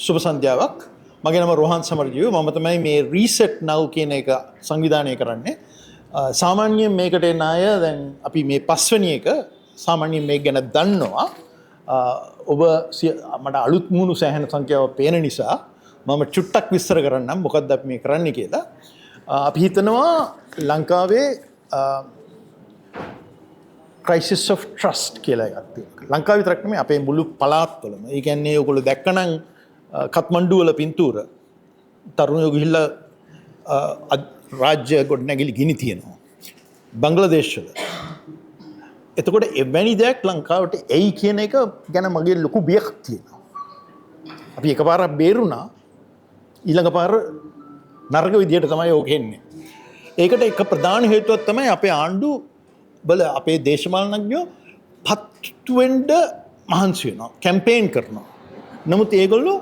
සුබ සන්ධ්‍යාවක්. මගේ නම රෝහන් සමරජීව. මම තමයි මේ ResetNow කියන එක සංවිධානය කරන්නේ. සාමාන්‍යයෙන් මේකට එන අය දැන් අපි මේ පස්වෙනි එක සාමාන්‍යයෙන් මේක ගැන දන්නවා. ඔබ මට අලුත් මුණු සෑහෙන සංඛ්‍යාවක් පේන නිසා මම චුට්ටක් විස්තර කරන්නම් මොකක්ද අපි මේ කරන්නේ කියලා. අපි හිතනවා ලංකාවේ crisis of trust කියලා එකක් තියෙනවා. ලංකාව විතරක් නෙමෙයි අපේ මුළු පළාත්වලම. ඒ කියන්නේ ඔයගොල්ලෝ දැක්කනම් කත්මණ්ඩු වල පින්තූර තරුණයෝ ගිහිල්ලා රාජ්‍ය ගොඩනැගිලි ගිනි තියනවා. බංග්ලාදේශ වල. එතකොට එවැනි දෙයක් ලංකාවට එයි කියන එක ගැන මගේ ලොකු බියක් තියෙනවා. අපි එකපාරක් බේරුණා ඊළඟ පාර නරක විදියට තමයි ඕක එන්නේ. ඒකට එක ප්‍රධාන හේතුවක් තමයි අපේ ආණ්ඩු බල අපේ දේශපාලනඥයෝ පත්තු වෙන්න මහන්සි වෙනවා කැම්පේන් කරනවා. නමුත් ඒගොල්ලෝ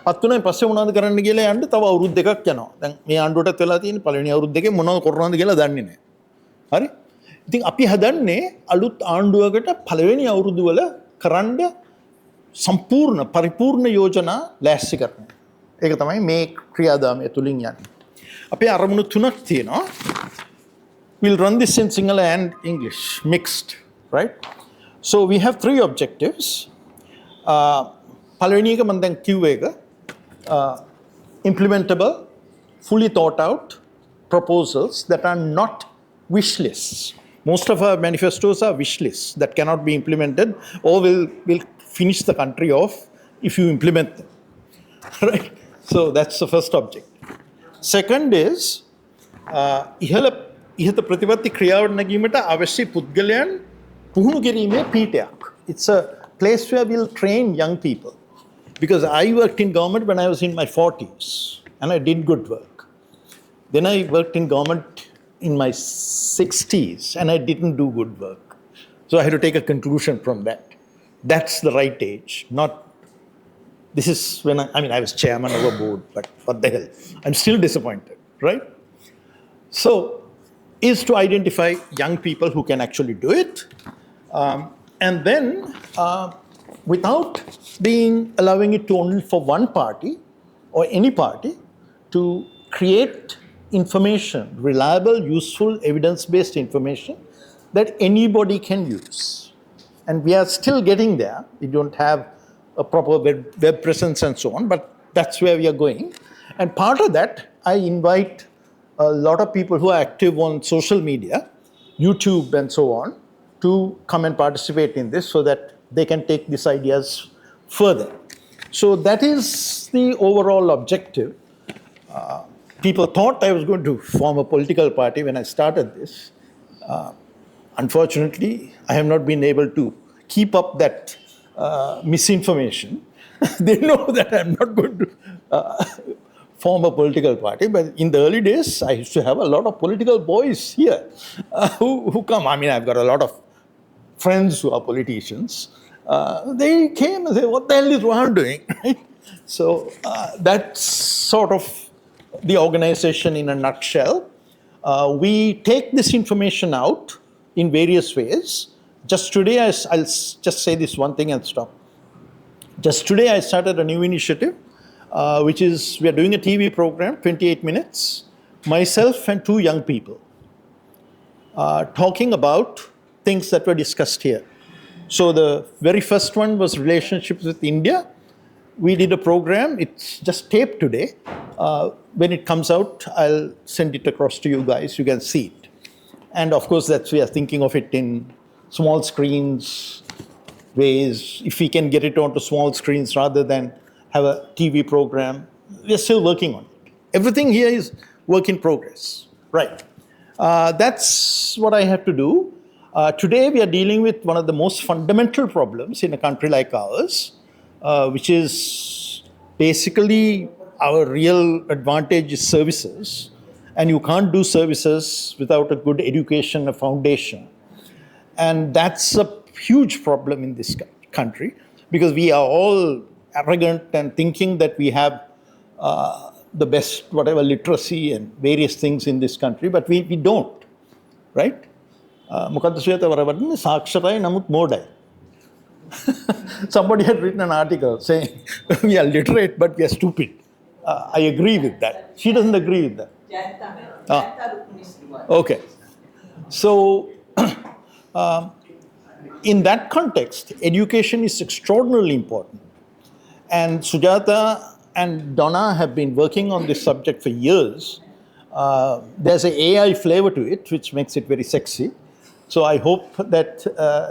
පත්තුනේ පස්සේ මොනවද කරන්න කියලා යන්න තව අවුරුදු දෙකක් යනවා. දැන් මේ ආණ්ඩුවටත් වෙලා තියෙන පළවෙනි අවුරුදු දෙකේ මොනවද කරනවද කියලා දන්නේ නැහැ. හරි? ඉතින් අපි හදන්නේ අලුත් ආණ්ඩුවකට පළවෙනි අවුරුදු වල කරන්න සම්පූර්ණ පරිපූර්ණ යෝජනා ලෑස්ති කරනවා. ඒක තමයි මේ ක්‍රියාදාමය තුලින් යන්නේ. අපේ අරමුණු තුනක් තියෙනවා. We'll run this in Sinhala and English, mixed, right? So we have three objectives. පළවෙනි එක මම දැන් කිව්ව එක implementable, fully thought out proposals that are not wish lists. Most of our manifestos are wish lists that cannot be implemented or will finish the country off if you implement them. Right? So that's the first object. Second is ඉහත ප්‍රතිපත්ති ක්‍රියාවට නැගීමට අවශ්‍ය පුද්ගලයන් පුහුණු කිරීමේ පීඨයක්. It's a place where we'll train young people. Because I worked in government when I was in my 40s and I did good work. Then I worked in government in my 60s and I didn't do good work. So I had to take a conclusion from that. That's the right age. Not, this is when I was chairman of a board, but what the hell. I'm still disappointed, right? So, is to identify young people who can actually do it. And then, without allowing it to only for one party or any party, to create information, reliable, useful, evidence-based information that anybody can use. And we are still getting there. We don't have a proper web presence and so on, but that's where we are going. And part of that, I invite a lot of people who are active on social media, YouTube and so on, to come and participate in this so that they can take these ideas further. So that is the overall objective. People thought I was going to form a political party when I started this. Unfortunately, I have not been able to keep up that misinformation. They know that I'm not going to form a political party, but in the early days, I used to have a lot of political boys here who come. I mean, I've got a lot of friends who are politicians. They came and said, what the hell is Rohan doing? So that's sort of the organization in a nutshell. We take this information out in various ways. Just today, I'll just say this one thing and stop. Just today, I started a new initiative, which is, we are doing a TV program, 28 minutes, myself and two young people, talking about things that were discussed here. So the very first one was relationships with India. We did a program, it's just taped today. When it comes out, I'll send it across to you guys, you can see it. And of course, we are thinking of it in small screens ways, if we can get it onto small screens rather than have a TV program. We're still working on it. Everything here is work in progress. Right. That's what I have to do. Today we are dealing with one of the most fundamental problems in a country like ours, which is basically our real advantage is services. And you can't do services without a good education, a foundation. And that's a huge problem in this country because we are all arrogant and thinking that we have the best whatever literacy and various things in this country, but we don't, right? මොකද්ද සුජාත වරවඩන්නේ සාක්ෂරයි නමුත් මෝඩයි. Somebody had written an article saying we are literate but we are stupid. I agree with that. She doesn't agree with that. Okay. So, in that context, education is extraordinarily important. And Sujata and Donna have been working on this subject for years. There's an AI flavor to it, which makes it very sexy. So I hope that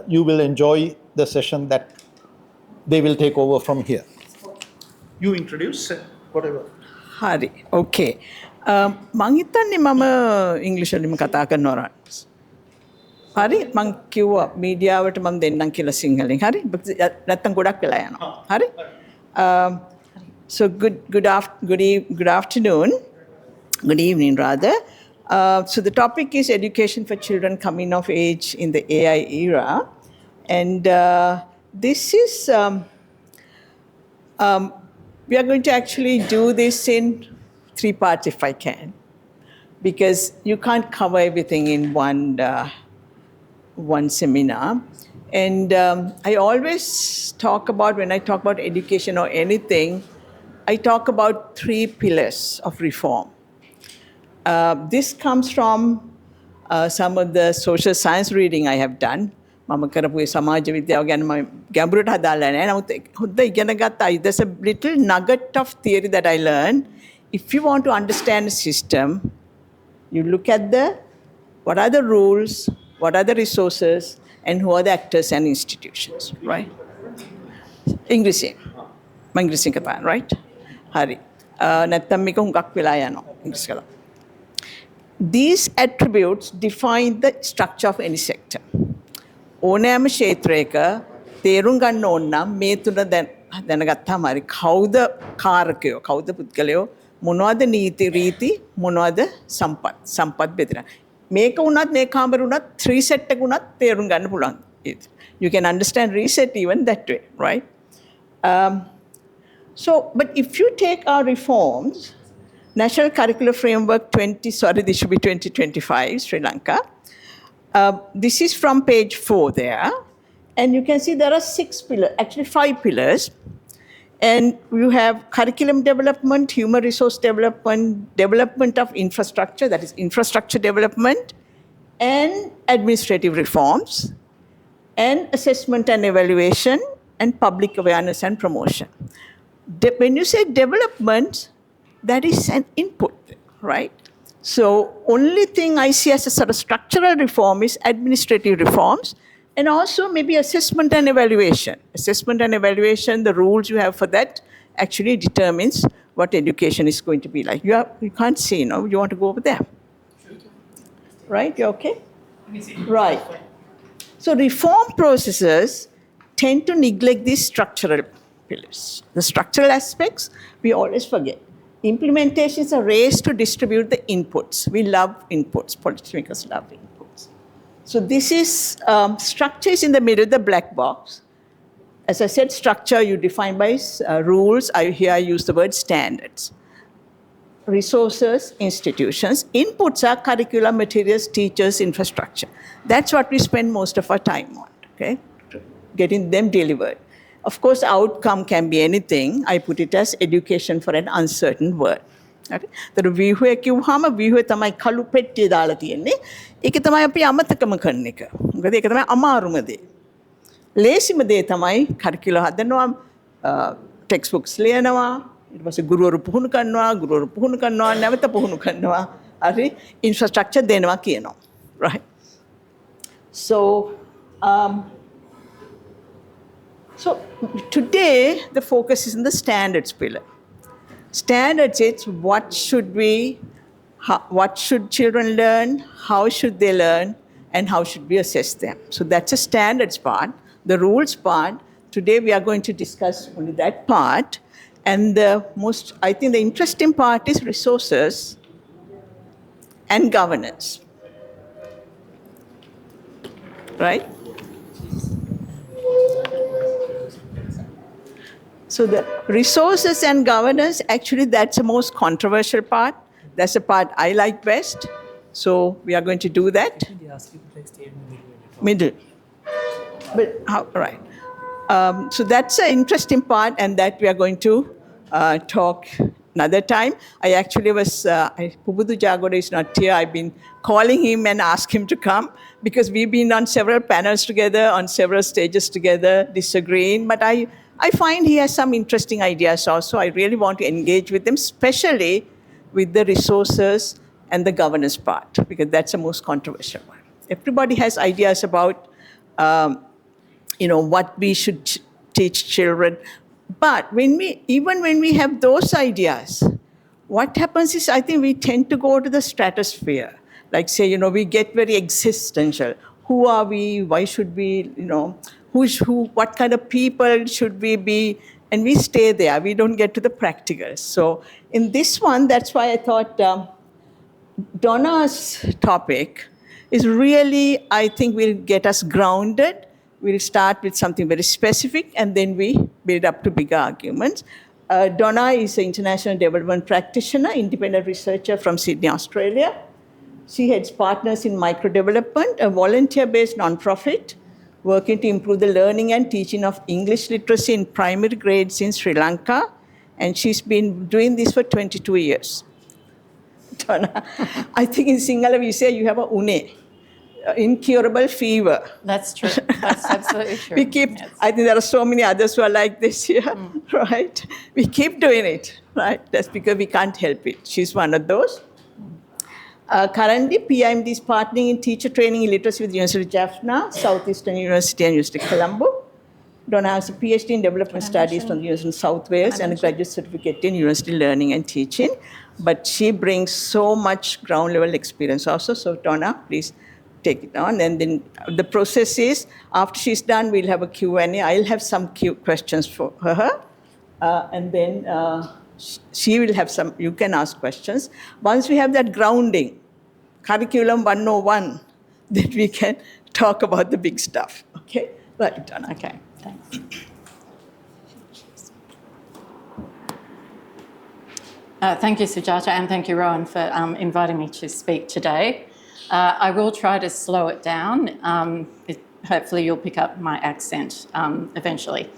you will enjoy the session that they will take over from here. You introduce whatever. Hari, okay. මං හිතන්නේ මම ඉංග්‍රීසි වලින්ම කතා කරනවා. හරි මං කිව්වා මීඩියාවට මම දෙන්නම් කියලා සිංහලෙන්. හරි නැත්තම් ගොඩක් වෙලා යනවා. හරි So good afternoon. Good evening rather. So the topic is education for children coming of age in the AI era. And this is we are going to actually do this in 3 parts if I can, because you can't cover everything in one seminar. And I always talk about, when I talk about education or anything, I talk about 3 pillars of reform. This comes from some of the social science reading I have done. මම කරපු සමාජ විද්‍යාව ගැන මම ගැඹුරට හදාලා නැහැ. නමුත් හොඳ ඉගෙන ගත්තා. There's a little nugget of theory that I learned. If you want to understand a system, you look at what are the rules, what are the resources, and who are the actors and institutions, right? English. English කතා, right? හරි. නැත්තම් මේක හුඟක් වෙලා යනවා. English කතා. These attributes define the structure of any sector. ඕනෑම ක්ෂේත්‍රයක තේරුම් ගන්න ඕන නම් මේ තුන දැනගත්තාම හරි. කවුද කාරකයෝ, කවුද පුද්ගලයෝ, මොනවද නීති රීති, මොනවද සම්පත් බෙදලා. මේක වුණත් මේ කාමර වුණත් 3 set එක වුණත් තේරුම් ගන්න පුළුවන්. You can understand reset even that way, right? But if you take our reforms, National Curricular Framework this should be 2025, Sri Lanka. This is from page 4 there. And you can see there are 6 pillars, actually 5 pillars. And you have curriculum development, human resource development, development of infrastructure, that is infrastructure development, and administrative reforms, and assessment and evaluation, and public awareness and promotion. When you say development, that is an input, right? So only thing I see as a sort of structural reform is administrative reforms, and also maybe assessment and evaluation. Assessment and evaluation, the rules you have for that actually determines what education is going to be like. You can't see, no? You want to go over there? Right, you okay? Right. So reform processes tend to neglect these structural pillars. The structural aspects, we always forget. Implementation is a race to distribute the inputs. We love inputs. Policymakers love inputs. So this is, structure is in the middle, the black box. As I said, structure you define by rules. Here I use the word standards. Resources, institutions. Inputs are curriculum, materials, teachers, infrastructure. That's what we spend most of our time on, okay? Getting them delivered. Of course, outcome can be anything. I put it as education for an uncertain word. Okay? The viewe කිව්වහම viewe තමයි කළු පෙට්ටිය දාලා තියෙන්නේ. ඒක තමයි අපි අමතකම කරන එක. මොකද ඒක තමයි අමාරුම දේ. ලේසිම දේ තමයි කරිකියුලර් හදනවා, ටෙක්ස්ට් බුක්ස් ලියනවා, ඊට පස්සේ ගුරුවරු පුහුණු කරනවා, නැවත පුහුණු කරනවා. හරි ඉන්ෆ්‍රාස්ට්‍රක්චර් දෙනවා කියනවා. Right? So today, the focus is in the standards pillar. Standards, it's what should children learn, how should they learn, and how should we assess them. So that's a standards part. The rules part, today we are going to discuss only that part. And I think the interesting part is resources and governance. Right? So the resources and governance, actually that's the most controversial part. That's the part I like best. So we are going to do that. Middle. But how, right. So that's an interesting part, and that we are going to talk another time. I actually Pubudu Jagore is not here. I've been calling him and ask him to come because we've been on several panels together, on several stages together, disagreeing. But I find he has some interesting ideas also. I really want to engage with him, especially with the resources and the governance part, because that's the most controversial one. Everybody has ideas about what we should teach children. But even when we have those ideas, what happens is I think we tend to go to the stratosphere. Like say, we get very existential. Who are we? Why should we, who's who? What kind of people should we be? And we stay there. We don't get to the practical. So in this one, that's why I thought Donna's topic is really, I think, will get us grounded. We'll start with something very specific, and then we build up to bigger arguments. Donna is an international development practitioner, independent researcher from Sydney, Australia. She heads Partners in Microdevelopment, a volunteer-based nonprofit working to improve the learning and teaching of English literacy in primary grades in Sri Lanka. And she's been doing this for 22 years. Donna, I think in Sinhala we say you have a une. Incurable fever. That's true. That's absolutely true. Yes. I think there are so many others who are like this here, right? We keep doing it, right? That's because we can't help it. She's one of those. Currently, PIMD is partnering in teacher training in literacy with the University of Jaffna, Southeastern University and University of Colombo. Donna has a PhD in development studies from the University of South Wales and a graduate certificate in university learning and teaching. But she brings so much ground level experience also. So Donna, please take it on. And then the process is, after she's done, we'll have a Q&A. I'll have some questions for her. And then she will have some, you can ask questions. Once we have that grounding, curriculum 101, then we can talk about the big stuff. Okay? Right, Donna. Okay, thanks. Thank you, Sujata, and thank you, Rohan, for inviting me to speak today. I will try to slow it down. Hopefully you'll pick up my accent eventually.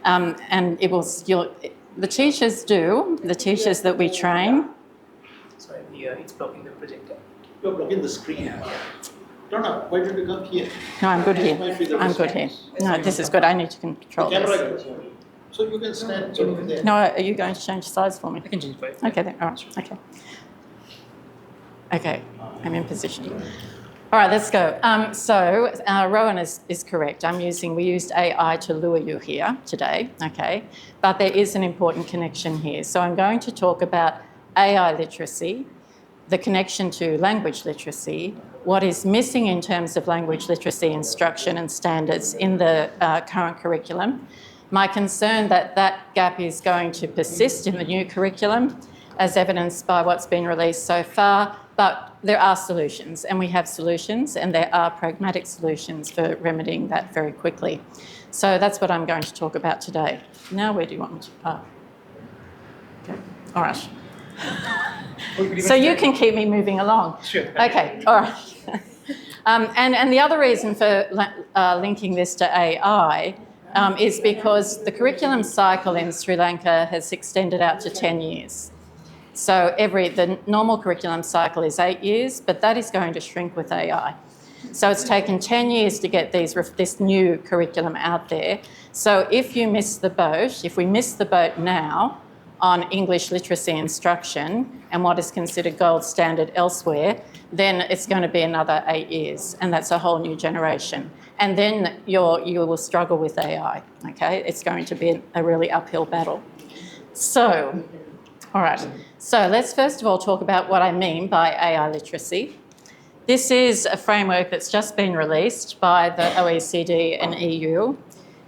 And the teachers that we train. Sorry, it's blocking the projector. You're blocking the screen. Donna, why don't you come here? No, I'm good here. I'm good here. No, this is good. I need to control this. So you can stand sort of there. No, are you going to change sides for me? I can change for you. Okay, then. All right. Okay. Okay, I'm in position. All right, let's go. So Rohan is correct. We used AI to lure you here today, okay? But there is an important connection here. So I'm going to talk about AI literacy, the connection to language literacy, what is missing in terms of language literacy instruction and standards in the current curriculum, my concern that that gap is going to persist in the new curriculum, as evidenced by what's been released so far, but there are solutions, and we have solutions, and there are pragmatic solutions for remedying that very quickly. So that's what I'm going to talk about today. Now, where do you want me to? Okay. All right. So you can keep me moving along. Sure. Okay, all right. And the other reason for linking this to AI is because the curriculum cycle in Sri Lanka has extended out to 10 years. So the normal curriculum cycle is 8 years, but that is going to shrink with AI. So it's taken 10 years to get this new curriculum out there. So if we miss the boat now on English literacy instruction and what is considered gold standard elsewhere, then it's going to be another 8 years, and that's a whole new generation. And then you will struggle with AI, okay? It's going to be a really uphill battle. So, all right. So let's first of all talk about what I mean by AI literacy. This is a framework that's just been released by the OECD and EU.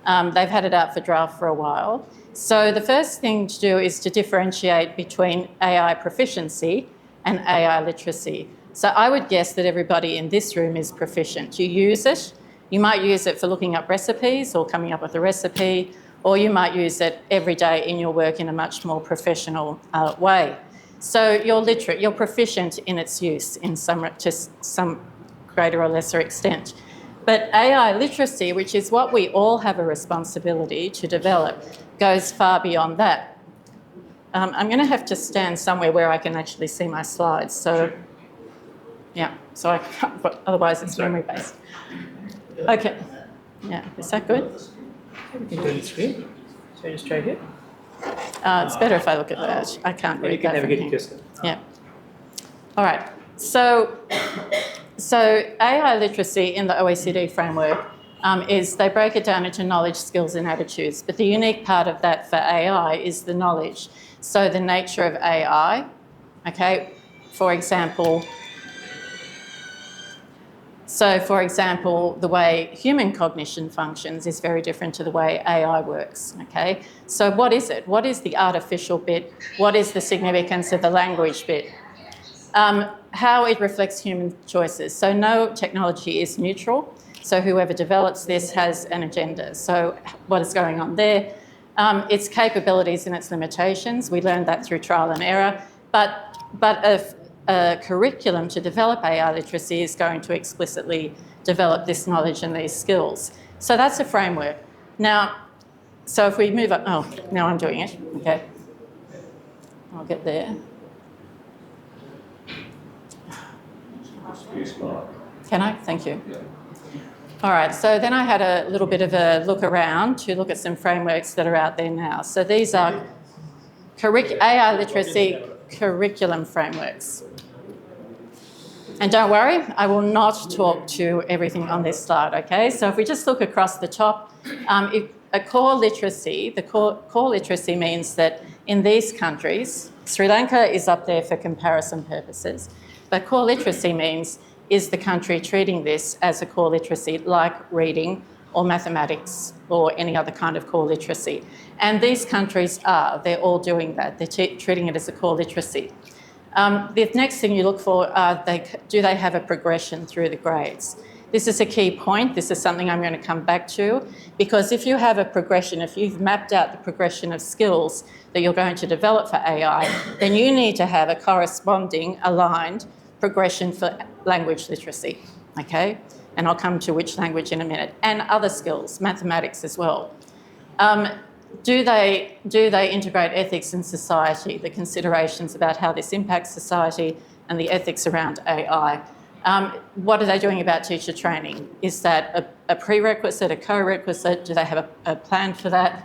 They've had it out for draft for a while. So the first thing to do is to differentiate between AI proficiency and AI literacy. So I would guess that everybody in this room is proficient. You use it. You might use it for looking up recipes or coming up with a recipe, or you might use it every day in your work in a much more professional way. So you're literate, you're proficient in its use to some greater or lesser extent. But AI literacy, which is what we all have a responsibility to develop, goes far beyond that. I'm going to have to stand somewhere where I can actually see my slides. So, yeah, so I can't, but otherwise it's memory-based. Okay. Yeah, is that good? You can turn the screen. So just try here. It's better if I look at that. I can't read You can that from navigate here. it yourself. Yeah. All right. So AI literacy in the OECD framework is they break it down into knowledge, skills, and attitudes. But the unique part of that for AI is the knowledge. So the nature of AI, okay? For example, the way human cognition functions is very different to the way AI works, okay? So what is it? What is the artificial bit? What is the significance of the language bit? How it reflects human choices. So no technology is neutral. So whoever develops this has an agenda. So what is going on there? Its capabilities and its limitations. We learned that through trial and error. But a curriculum to develop AI literacy is going to explicitly develop this knowledge and these skills. So that's a framework. Now, so if we move up, oh, now I'm doing it, okay. I'll get there. Can I? Thank you. All right, so then I had a little bit of a look around to look at some frameworks that are out there now. So these are AI literacy curriculum frameworks. And don't worry, I will not talk to everything on this slide, okay? So if we just look across the top, the core literacy means that in these countries, Sri Lanka is up there for comparison purposes, but core literacy means is the country treating this as a core literacy like reading or mathematics or any other kind of core literacy. And these countries they're all doing that. They're treating it as a core literacy. The next thing you look for do they have a progression through the grades? This is a key point. This is something I'm going to come back to, because if you have a progression, if you've mapped out the progression of skills that you're going to develop for AI, then you need to have a corresponding aligned progression for language literacy, okay? And I'll come to which language in a minute, and other skills, mathematics as well. Do they integrate ethics in society, the considerations about how this impacts society and the ethics around AI? What are they doing about teacher training? Is that a prerequisite, a co-requisite? Do they have a plan for that?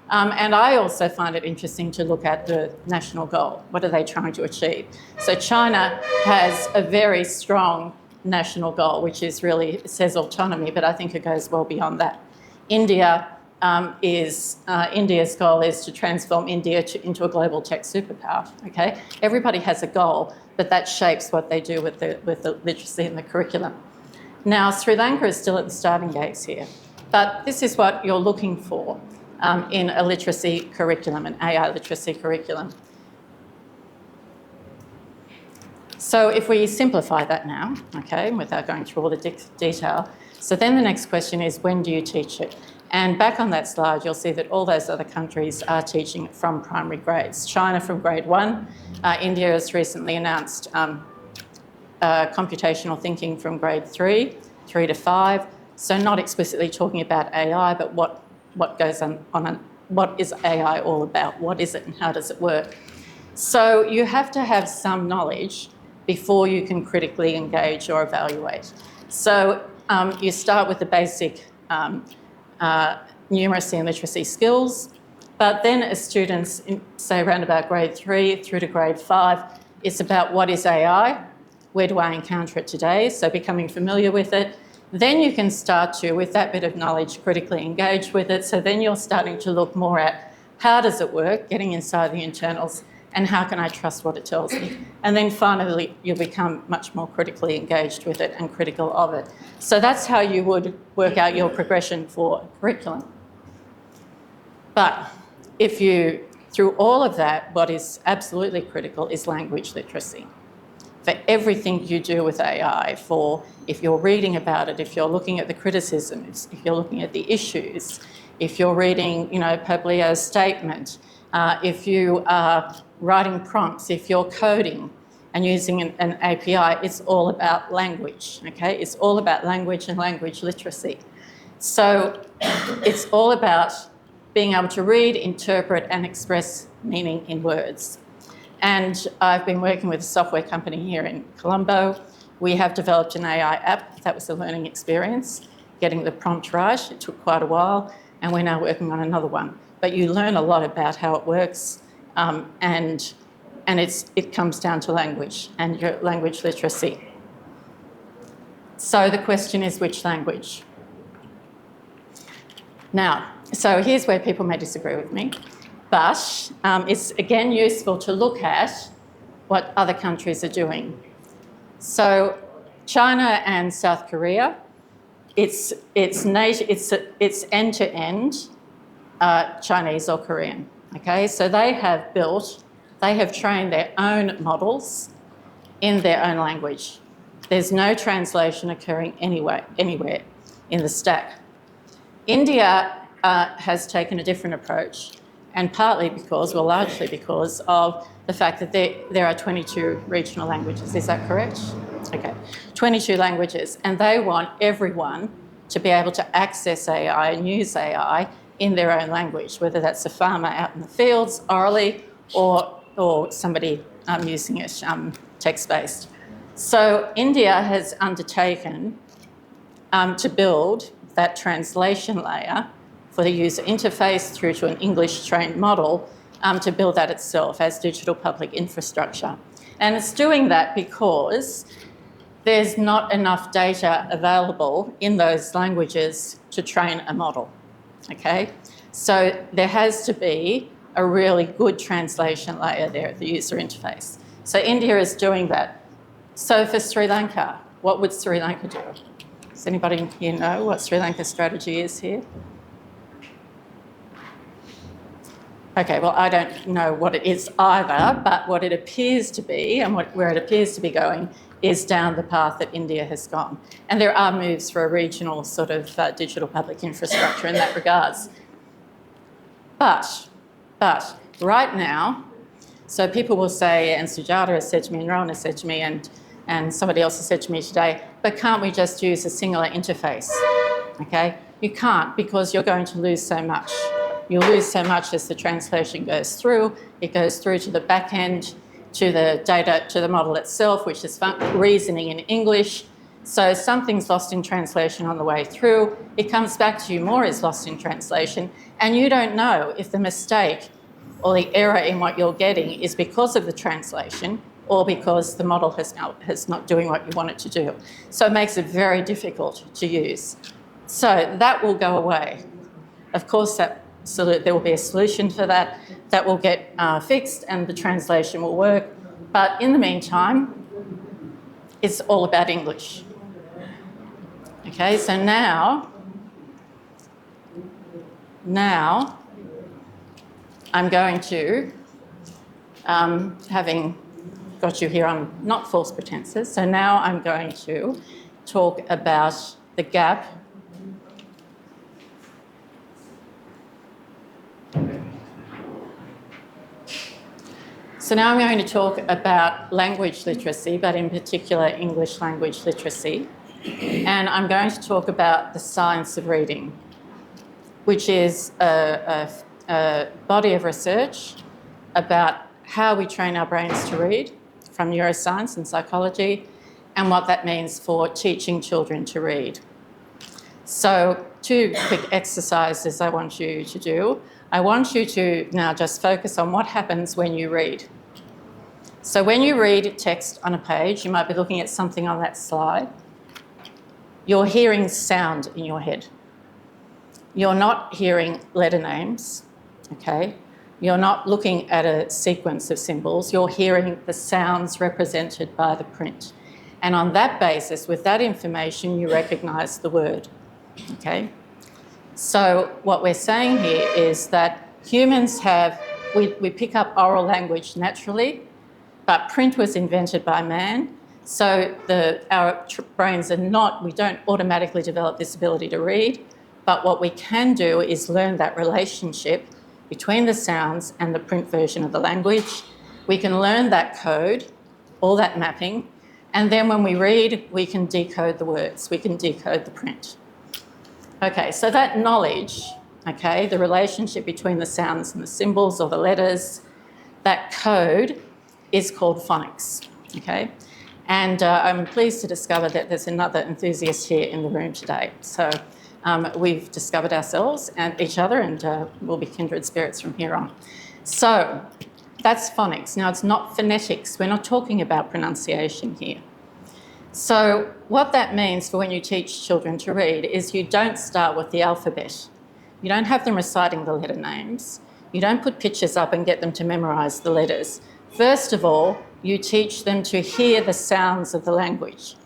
And I also find it interesting to look at the national goal. What are they trying to achieve? So China has a very strong national goal, which is really, it says autonomy, but I think it goes well beyond that. India's goal is to transform India into a global tech superpower, okay? Everybody has a goal, but that shapes what they do with the literacy and the curriculum. Now, Sri Lanka is still at the starting gates here, but this is what you're looking for in a literacy curriculum, an AI literacy curriculum. So if we simplify that now, okay, without going through all the detail, so then the next question is, when do you teach it? And back on that slide, you'll see that all those other countries are teaching it from primary grades. China from grade 1. India has recently announced computational thinking from grade 3 to 5. So not explicitly talking about AI, but what goes on what is AI all about? What is it and how does it work? So you have to have some knowledge before you can critically engage or evaluate. So you start with the basic numeracy and literacy skills, but then as students, say around about grade 3 through to grade 5, it's about what is AI, where do I encounter it today, so becoming familiar with it. Then you can start to, with that bit of knowledge, critically engage with it, so then you're starting to look more at how does it work, getting inside the internals, and how can I trust what it tells me? And then finally, you'll become much more critically engaged with it and critical of it. So that's how you would work out your progression for curriculum. But if you, through all of that, what is absolutely critical is language literacy. For everything you do with AI, for if you're reading about it, if you're looking at the criticisms, if you're looking at the issues, if you're reading, Publio's statement, if you are writing prompts, if you're coding, and using an API, it's all about language, okay? It's all about language and language literacy. So it's all about being able to read, interpret, and express meaning in words. And I've been working with a software company here in Colombo. We have developed an AI app. That was a learning experience, getting the prompt right. It took quite a while, and we're now working on another one. But you learn a lot about how it works, and it comes down to language and your language literacy. So the question is, which language? Now, so here's where people may disagree with me, but it's again useful to look at what other countries are doing. So China and South Korea, it's end-to-end Chinese or Korean, okay? So they have trained their own models in their own language. There's no translation occurring anywhere in the stack. India has taken a different approach, and largely because of the fact that there are 22 regional languages. Is that correct? Okay, 22 languages, and they want everyone to be able to access AI and use AI in their own language, whether that's a farmer out in the fields orally or somebody using it text-based. So India has undertaken to build that translation layer for the user interface through to an English-trained model to build that itself as digital public infrastructure. And it's doing that because there's not enough data available in those languages to train a model, okay? So there has to be a really good translation layer there at the user interface. So India is doing that. So for Sri Lanka, what would Sri Lanka do? Does anybody here know what Sri Lanka's strategy is here? Okay, well, I don't know what it is either, but what it appears to be and where it appears to be going is down the path that India has gone. And there are moves for a regional sort of digital public infrastructure in that regards. But right now, so people will say, and Sujata has said to me, and Rohan has said to me, and somebody else has said to me today, but can't we just use a singular interface? Okay, you can't, because you're going to lose so much. You'll lose so much as the translation goes through. It goes through to the back end, to the data, to the model itself, which is reasoning in English. So something's lost in translation on the way through. It comes back to you, more is lost in translation, and you don't know if the mistake or the error in what you're getting is because of the translation or because the model is not doing what you want it to do. So it makes it very difficult to use. So that will go away. Of course, there will be a solution for that. That will get fixed and the translation will work. But in the meantime, it's all about English. Okay, so now I'm going to, having got you here on not false pretenses, so now I'm going to talk about the gap So now I'm going to talk about language literacy, but in particular English language literacy. And I'm going to talk about the science of reading, which is a body of research about how we train our brains to read from neuroscience and psychology, and what that means for teaching children to read. So 2 quick exercises I want you to do. I want you to now just focus on what happens when you read. So when you read text on a page, you might be looking at something on that slide. You're hearing sound in your head. You're not hearing letter names, okay? You're not looking at a sequence of symbols. You're hearing the sounds represented by the print. And on that basis, with that information, you recognise the word, okay? So what we're saying here is that humans we pick up oral language naturally, but print was invented by man. So our brains we don't automatically develop this ability to read, but what we can do is learn that relationship between the sounds and the print version of the language. We can learn that code, all that mapping. And then when we read, we can decode the words, we can decode the print. Okay, so that knowledge, okay, the relationship between the sounds and the symbols or the letters, that code is called phonics, okay? And I'm pleased to discover that there's another enthusiast here in the room today. So we've discovered ourselves and each other, and we'll be kindred spirits from here on. So that's phonics. Now, it's not phonetics. We're not talking about pronunciation here. So what that means for when you teach children to read is you don't start with the alphabet. You don't have them reciting the letter names. You don't put pictures up and get them to memorise the letters. First of all, you teach them to hear the sounds of the language.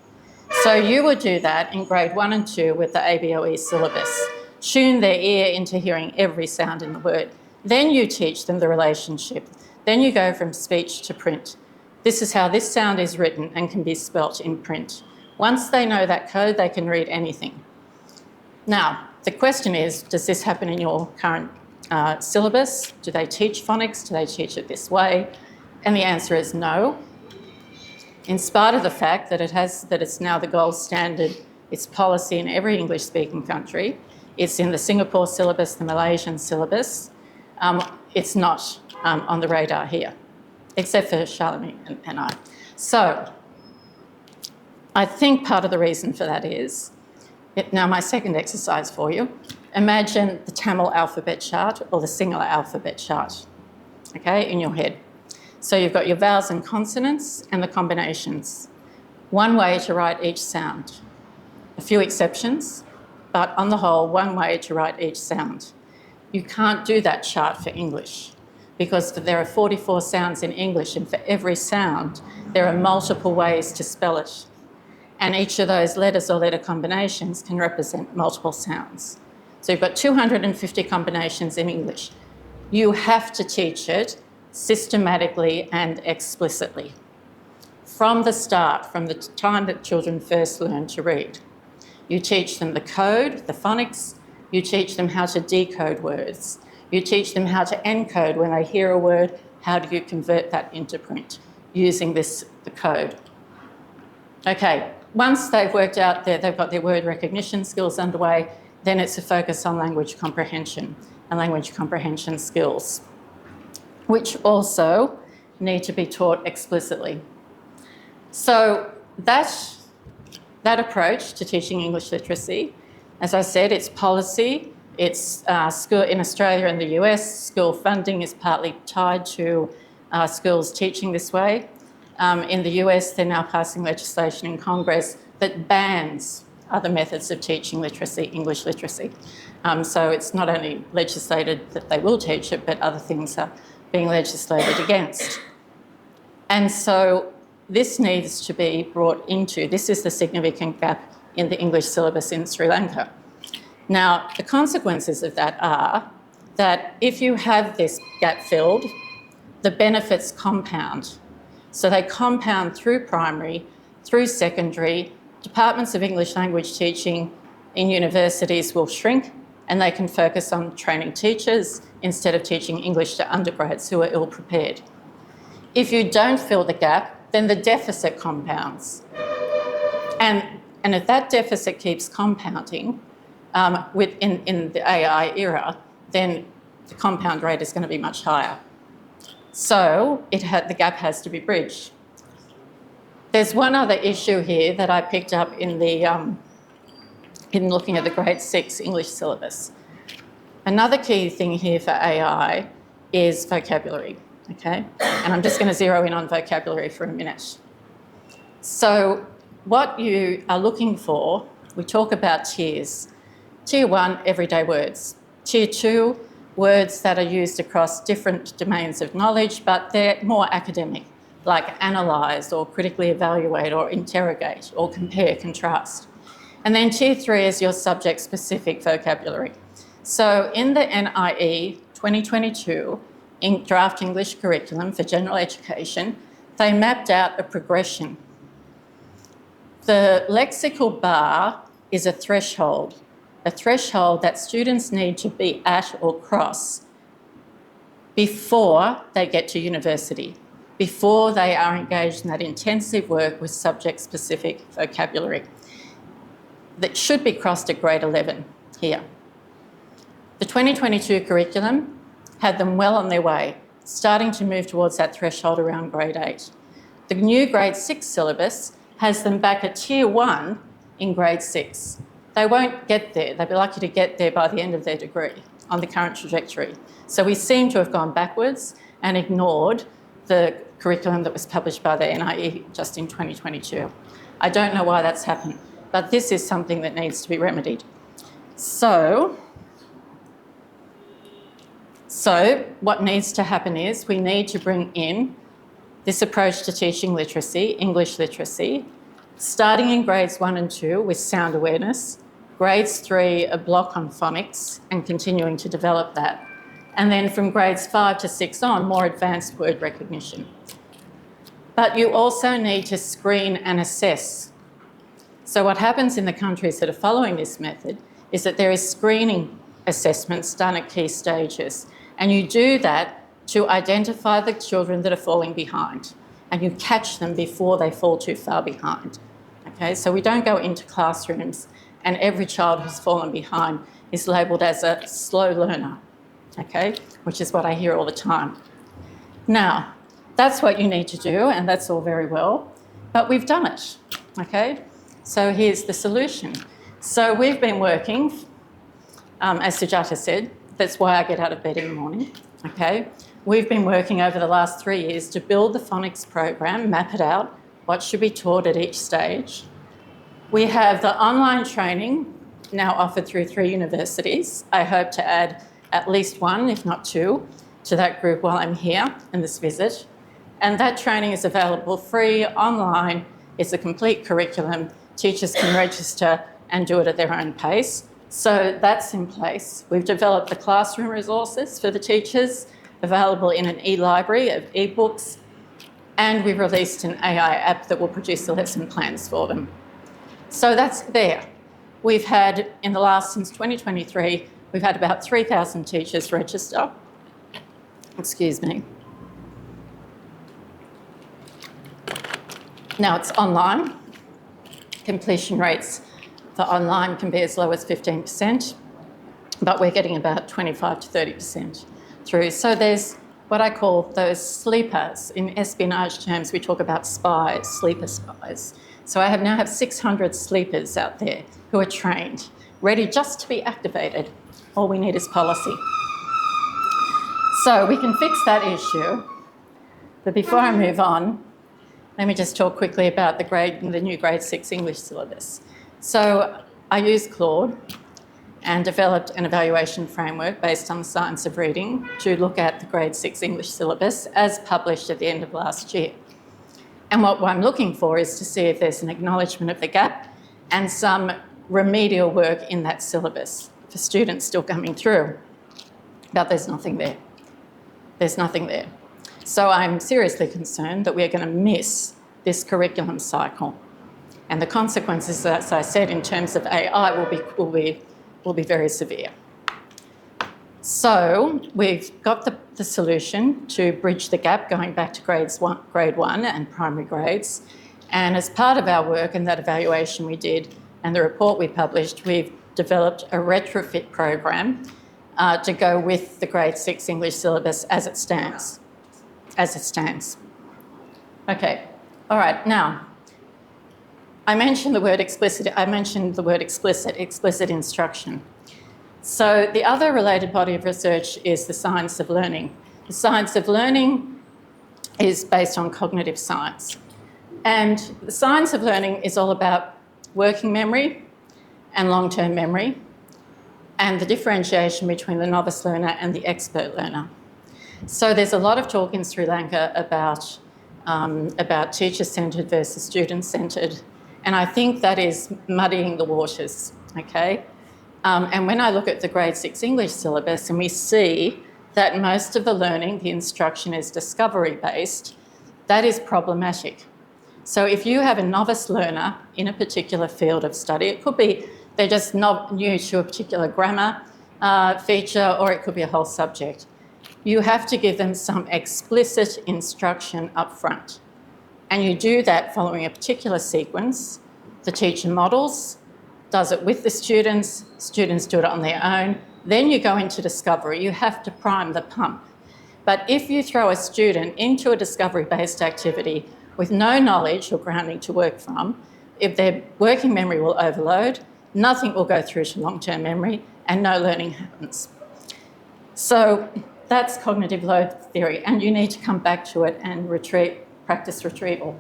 So you would do that in grade 1 and 2 with the ABOE syllabus. Tune their ear into hearing every sound in the word. Then you teach them the relationship. Then you go from speech to print. This is how this sound is written and can be spelt in print. Once they know that code, they can read anything. Now, the question is, does this happen in your current syllabus? Do they teach phonics? Do they teach it this way? And the answer is no. In spite of the fact that it's now the gold standard, it's policy in every English-speaking country. It's in the Singapore syllabus, the Malaysian syllabus. It's not on the radar here, except for Charlemagne and I. So I think part of the reason for that is, now my second exercise for you, imagine the Tamil alphabet chart or the Sinhala alphabet chart, okay, in your head. So you've got your vowels and consonants and the combinations. One way to write each sound. A few exceptions, but on the whole, one way to write each sound. You can't do that chart for English because there are 44 sounds in English, and for every sound, there are multiple ways to spell it. And each of those letters or letter combinations can represent multiple sounds. So you've got 250 combinations in English. You have to teach it systematically and explicitly from the start, from the time that children first learn to read. You teach them the code, the phonics. You teach them how to decode words. You teach them how to encode when they hear a word. How do you convert that into print using the code? Okay, once they've worked out they've got their word recognition skills underway, then it's a focus on language comprehension and language comprehension skills, which also need to be taught explicitly. So that approach to teaching English literacy, as I said, it's policy, it's school in Australia and the US, school funding is partly tied to schools teaching this way. In the US, they're now passing legislation in Congress that bans other methods of teaching literacy, English literacy. So it's not only legislated that they will teach it, but other things are being legislated against. And so this needs to be brought into, this is the significant gap in the English syllabus in Sri Lanka. Now, the consequences of that are that if you have this gap filled, the benefits compound. So they compound through primary, through secondary. Departments of English language teaching in universities will shrink, and they can focus on training teachers instead of teaching English to undergrads who are ill-prepared. If you don't fill the gap, then the deficit compounds. And if that deficit keeps compounding in the AI era, then the compound rate is going to be much higher. So the gap has to be bridged. There's one other issue here that I picked up in looking at the grade 6 English syllabus. Another key thing here for AI is vocabulary, okay? And I'm just going to zero in on vocabulary for a minute. So what you are looking for, we talk about tiers. Tier 1, everyday words. Tier 2, words that are used across different domains of knowledge, but they're more academic, like analyse or critically evaluate or interrogate or compare, contrast. And then Tier 3 is your subject-specific vocabulary. So in the NIE 2022 in draft English curriculum for general education, they mapped out a progression. The lexical bar is a threshold that students need to be at or cross before they get to university. before they are engaged in that intensive work with subject-specific vocabulary that should be crossed at grade 11 here. The 2022 curriculum had them well on their way, starting to move towards that threshold around grade 8. The new grade 6 syllabus has them back at tier 1 in grade 6. They won't get there. They'll be lucky to get there by the end of their degree on the current trajectory. So we seem to have gone backwards and ignored the curriculum that was published by the NIE just in 2022. I don't know why that's happened, but this is something that needs to be remedied. So what needs to happen is we need to bring in this approach to teaching literacy, English literacy, starting in grades 1 and 2 with sound awareness, grades 3 a block on phonics and continuing to develop that, and then from grades 5 to 6 on, more advanced word recognition. But you also need to screen and assess. So what happens in the countries that are following this method is that there is screening assessments done at key stages, and you do that to identify the children that are falling behind, and you catch them before they fall too far behind. Okay, so we don't go into classrooms and every child who's fallen behind is labelled as a slow learner, okay, which is what I hear all the time. Now, that's what you need to do, and that's all very well, but we've done it, okay? So here's the solution. So we've been working, as Sujata said, that's why I get out of bed in the morning, okay? We've been working over the last 3 years to build the phonics program, map it out, what should be taught at each stage. We have the online training now offered through 3 universities. I hope to add at least 1, if not 2, to that group while I'm here in this visit. And that training is available free, online. It's a complete curriculum. Teachers can register and do it at their own pace. So that's in place. We've developed the classroom resources for the teachers, available in an e-library of e-books, and we've released an AI app that will produce the lesson plans for them. So that's there. We've had, since 2023, we've had about 3,000 teachers register. Excuse me. Now it's online. Completion rates for online can be as low as 15%, but we're getting about 25 to 30% through. So there's what I call those sleepers. In espionage terms, we talk about spies, sleeper spies. So I now have 600 sleepers out there who are trained, ready just to be activated. All we need is policy. So we can fix that issue. But before I move on, let me just talk quickly about the new grade 6 English syllabus. So I used Claude and developed an evaluation framework based on the science of reading to look at the grade 6 English syllabus as published at the end of last year. And what I'm looking for is to see if there's an acknowledgement of the gap and some remedial work in that syllabus for students still coming through. But there's nothing there. There's nothing there. So I'm seriously concerned that we're going to miss this curriculum cycle. And the consequences, as I said, in terms of AI will be very severe. So we've got the solution to bridge the gap going back to grade 1 and primary grades. And as part of our work and that evaluation we did and the report we published, we've developed a retrofit program to go with the grade 6 English syllabus as it stands. Okay, all right, now, I mentioned the word explicit instruction. So the other related body of research is the science of learning. The science of learning is based on cognitive science. And the science of learning is all about working memory and long-term memory and the differentiation between the novice learner and the expert learner. So there's a lot of talk in Sri Lanka about teacher-centred versus student-centred, and I think that is muddying the waters, okay? And when I look at the grade 6 English syllabus and we see that most of the learning, the instruction is discovery-based, that is problematic. So if you have a novice learner in a particular field of study, it could be they're just not new to a particular grammar feature, or it could be a whole subject. you have to give them some explicit instruction up front. And you do that following a particular sequence. The teacher models, does it with the students do it on their own. Then you go into discovery. You have to prime the pump. But if you throw a student into a discovery-based activity with no knowledge or grounding to work from, if their working memory will overload, nothing will go through to long-term memory and no learning happens. So that's cognitive load theory, and you need to come back to it and practice retrieval.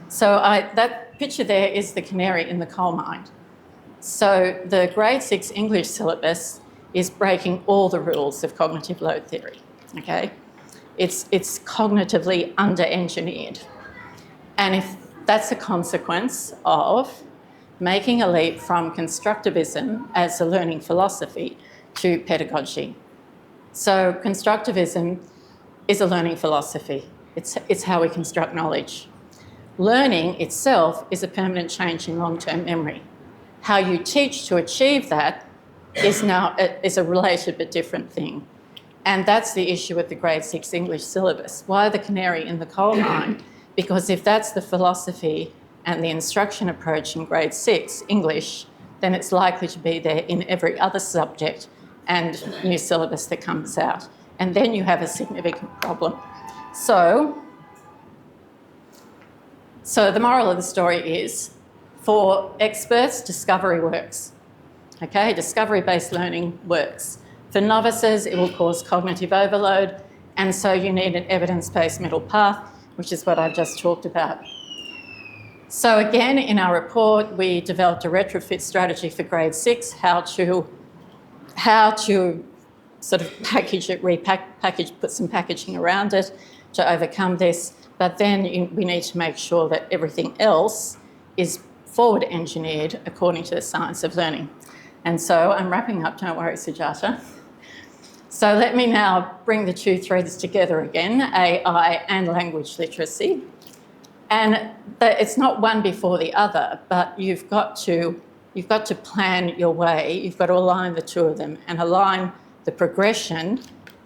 So that picture there is the canary in the coal mine. So the grade 6 English syllabus is breaking all the rules of cognitive load theory, okay? It's cognitively under-engineered. And if that's a consequence of making a leap from constructivism as a learning philosophy to pedagogy. So constructivism is a learning philosophy. It's how we construct knowledge. Learning itself is a permanent change in long-term memory. How you teach to achieve that is a related but different thing. And that's the issue with the grade 6 English syllabus. Why the canary in the coal mine? Because if that's the philosophy and the instruction approach in grade 6 English, then it's likely to be there in every other subject and new syllabus that comes out. And then you have a significant problem. So the moral of the story is, for experts, discovery works. Okay, discovery-based learning works. For novices, it will cause cognitive overload, and so you need an evidence-based middle path, which is what I've just talked about. So again, in our report, we developed a retrofit strategy for grade 6, how to sort of package it, put some packaging around it to overcome this. But then we need to make sure that everything else is forward engineered according to the science of learning. And so I'm wrapping up, don't worry, Sujata. So let me now bring the two threads together again, AI and language literacy. And it's not one before the other, but you've got to plan your way. You've got to align the two of them and align the progression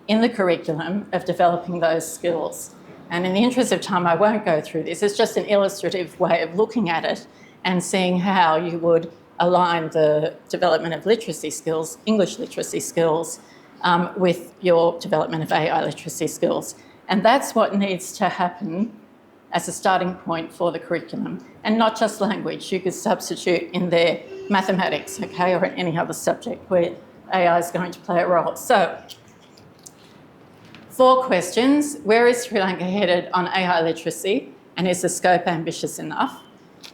in the curriculum of developing those skills. And in the interest of time, I won't go through this. It's just an illustrative way of looking at it and seeing how you would align the development of literacy skills, English literacy skills, with your development of AI literacy skills. And that's what needs to happen as a starting point for the curriculum. And not just language. You could substitute in there mathematics, okay, or any other subject where AI is going to play a role. So, 4 questions. Where is Sri Lanka headed on AI literacy, and is the scope ambitious enough?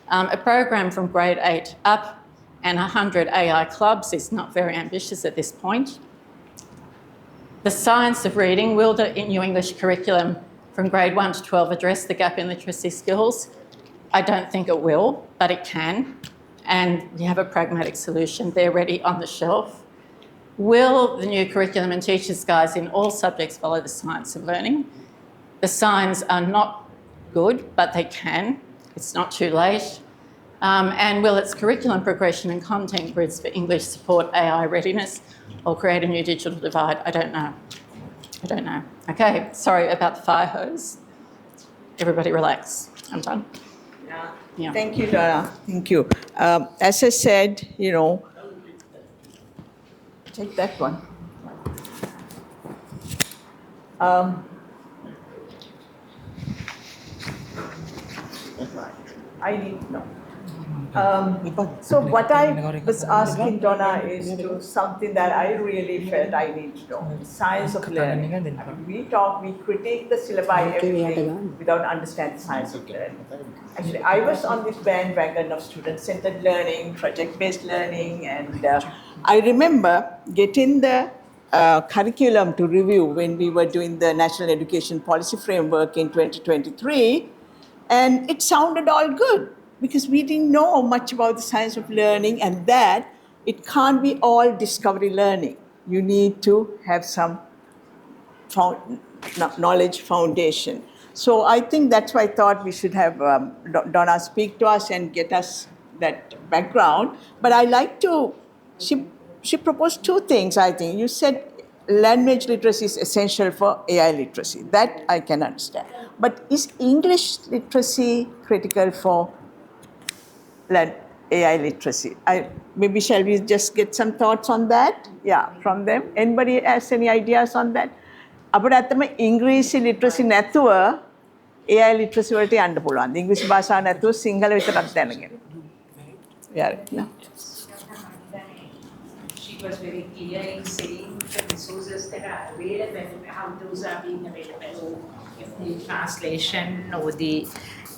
A program from grade 8 up and 100 AI clubs is not very ambitious at this point. The science of reading, will the new English curriculum from grade 1 to 12 address the gap in literacy skills? I don't think it will, but it can. And we have a pragmatic solution there ready on the shelf. Will the new curriculum and teachers' guides in all subjects follow the science of learning? The signs are not good, but they can. It's not too late. And will its curriculum progression and content grids for English support AI readiness or create a new digital divide? I don't know. Okay, sorry about the fire hose. Everybody relax. I'm done. Yeah. Thank you, Donna. Thank you. As I said, take that one. I need to know. So what I was asking Donna is something that I really felt I need to know. Science of learning. We critique the syllabi everything without understanding the science of learning. Actually, I was on this bandwagon of student-centered learning, project-based learning, and I remember getting the curriculum to review when we were doing the National Education Policy Framework in 2023, and it sounded all good, because we didn't know much about the science of learning, and that it can't be all discovery learning. You need to have some knowledge foundation. So I think that's why I thought we should have Donna speak to us and get us that background. But I like to, she proposed 2 things, I think. You said language literacy is essential for AI literacy. That I can understand. But is English literacy critical for AI literacy? Maybe shall we just get some thoughts on that? Yeah, from them. Anybody has any ideas on that? අපිට ඇත්තම ඉංග්‍රීසි literacy නැතුව AI literacy වලට යන්න පුළුවන්. ඉංග්‍රීසි භාෂාව නැතුව සිංහල විතරක් දැනගෙන. Yeah. No. She was very clear in saying the resources that are available, how those are being available. If the translation or the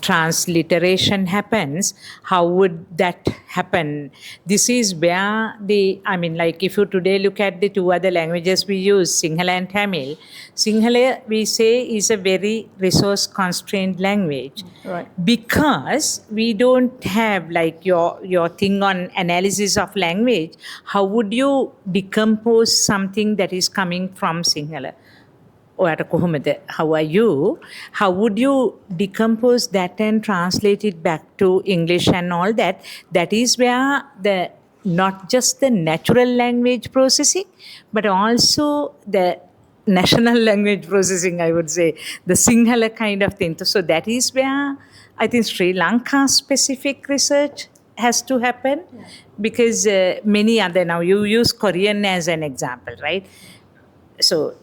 transliteration happens, how would that happen? This is where like if you today look at the two other languages we use, Sinhala and Tamil, Sinhala we say is a very resource constrained language. Right. Because we don't have like your thing on analysis of language, how would you decompose something that is coming from Sinhala? How are you? How would you decompose that and translate it back to English and all that? That is where not just the natural language processing, but also the national language processing, I would say, the Sinhala kind of thing. So that is where I think Sri Lanka specific research has to happen, because many other, now you use Korean as an example, right? So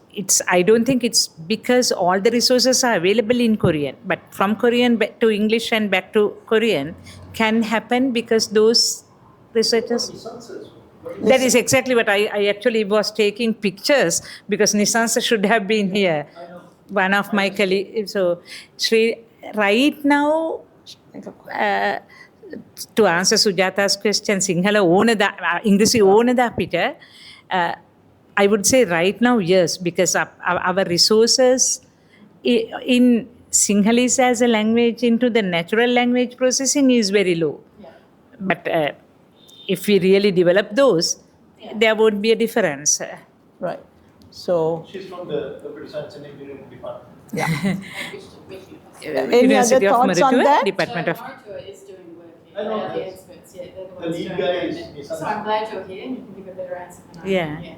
I don't think it's because all the resources are available in Korean, but from Korean back to English and back to Korean can happen because those researchers. That is exactly what I actually was taking pictures, because Nisansa should have been here. One of my colleagues. So Sri, right now, to answer Sujata's question, Sinhala English Peter. I would say right now, yes, because our resources in Sinhalese as a language into the natural language processing is very low. Yeah. But if we really develop those, there won't be a difference. Right. So, She's from the Computer Science and Engineering Department. any University other of thoughts on Maratua, that? Department of. Maratua is doing work here. I know They are the this. experts, yeah. They're the The ones lead doing guy work. is Nisansa. So I'm glad you're here and you can give a better answer than I Yeah. can.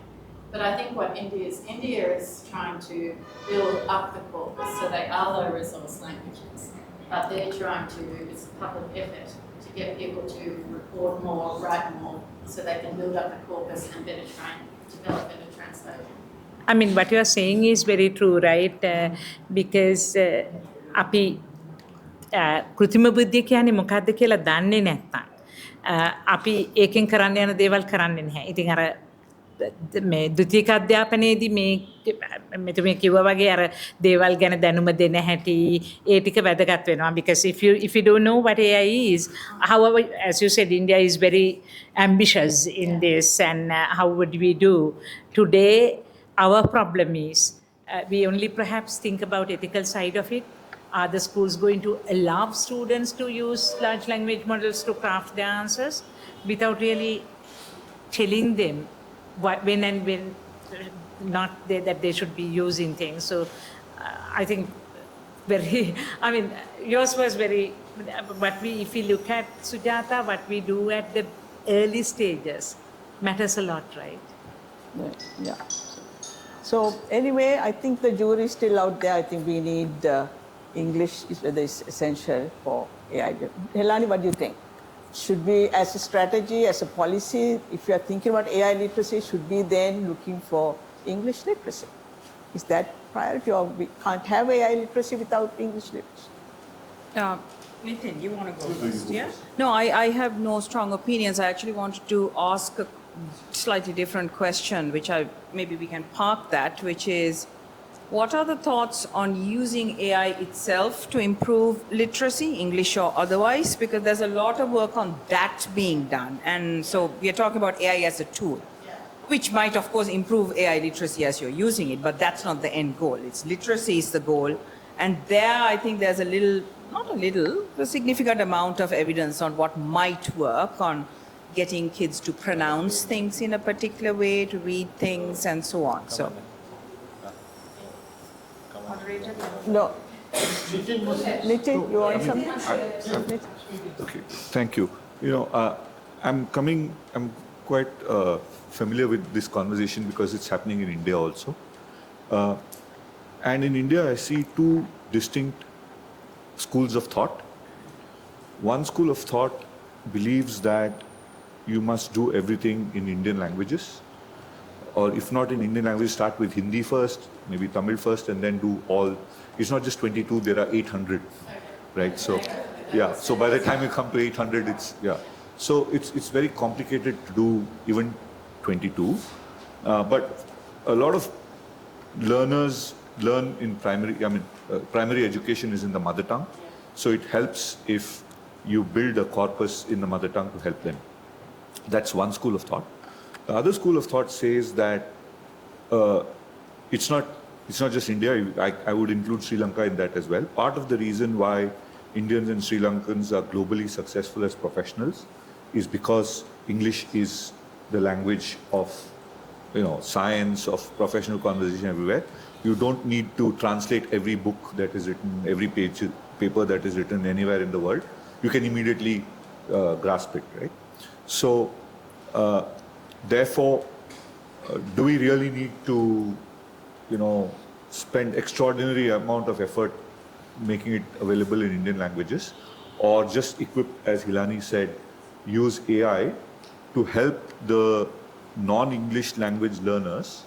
But I think what India is trying to build up the corpus, so they are low resource languages, but they're trying to, it's a public effort to get people to record more, write more, so they can build up the corpus and better develop better translation. I mean, what you are saying is very true, right? Because අපි කෘතිම බුද්ධිය කියන්නේ මොකක්ද කියලා දන්නේ නැත්නම් අපි ඒකෙන් කරන්න යන දේවල් කරන්නේ නැහැ. ඉතින් අර මේ ද්විතීක අධ්‍යාපනයේදී මේ මෙතුමිය කිව්වා වගේ අර දේවල් ගැන දැනුම දෙන හැටි ඒ ටික වැදගත් වෙනවා, because if you don't know what AI is, however, as you said, India is very ambitious in this, and how would we do today? Our problem is we only perhaps think about ethical side of it. Are the schools going to allow students to use large language models to craft their answers without really telling them when not that they should be using things? So I think yours was very, if we look at Sujata, what we do at the early stages matters a lot, right? Yeah. So anyway, I think the jury is still out there. I think we need English is whether it's essential for AI. Helani, what do you think? Should we, as a strategy, as a policy, if you are thinking about AI literacy, should we then looking for English literacy? Is that priority, or we can't have AI literacy without English literacy? Nitin, you want to go first, yeah? No, I have no strong opinions. I actually wanted to ask a slightly different question, which maybe we can park that, which is, what are the thoughts on using AI itself to improve literacy, English or otherwise? Because there's a lot of work on that being done. And so we are talking about AI as a tool, which might, of course, improve AI literacy as you're using it, but that's not the end goal. It's literacy is the goal. And there, I think there's a significant amount of evidence on what might work on getting kids to pronounce things in a particular way, to read things, and so on. So. No. Nitin, you want something? Okay, thank you. You know, I'm quite familiar with this conversation because it's happening in India also. And in India, I see two distinct schools of thought. One school of thought believes that you must do everything in Indian languages, or if not in Indian language, start with Hindi first, maybe Tamil first, and then do all. It's not just 22, there are 800, right? So, yeah, so by the time you come to 800, so it's very complicated to do even 22. But a lot of learners learn in primary education is in the mother tongue. So it helps if you build a corpus in the mother tongue to help them. That's one school of thought. The other school of thought says that it's not just India. I would include Sri Lanka in that as well. Part of the reason why Indians and Sri Lankans are globally successful as professionals is because English is the language of science, of professional conversation everywhere. You don't need to translate every book that is written, every paper that is written anywhere in the world. You can immediately grasp it, right? So, therefore, do we really need to, spend extraordinary amount of effort making it available in Indian languages, or just equip, as Hilani said, use AI to help the non-English language learners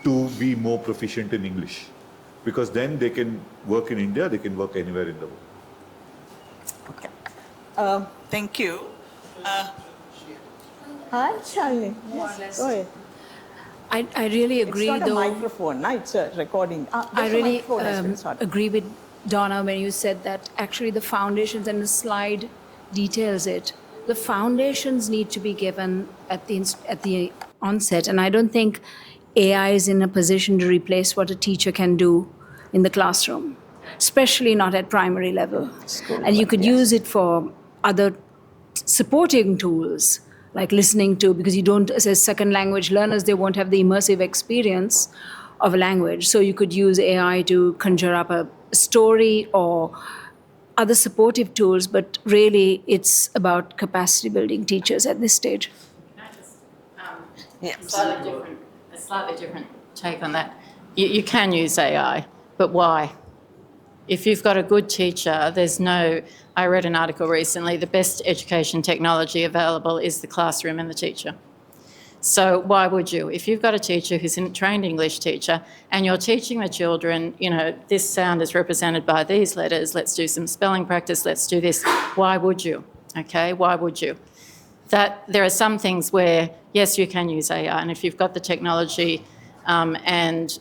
to be more proficient in English? Because then they can work in India, they can work anywhere in the world. Okay. Thank you. Hi, Charlie. Yes, go ahead. I really agree, It's not though. a microphone, no? It's a recording. I really agree with Donna when you said that actually the foundations, and the slide details it, the foundations need to be given at the onset. And I don't think AI is in a position to replace what a teacher can do in the classroom, especially not at primary level. And you could use it for other supporting tools, like listening to, because you don't, as second language learners, they won't have the immersive experience of a language. So you could use AI to conjure up a story or other supportive tools, but really it's about capacity building teachers at this stage. A slightly different take on that. You can use AI, but why? If you've got a good teacher, I read an article recently, the best education technology available is the classroom and the teacher. So why would you? If you've got a teacher who's a trained English teacher and you're teaching the children, this sound is represented by these letters, let's do some spelling practice, let's do this, why would you? Okay, why would you? That there are some things where, yes, you can use AI, and if you've got the technology and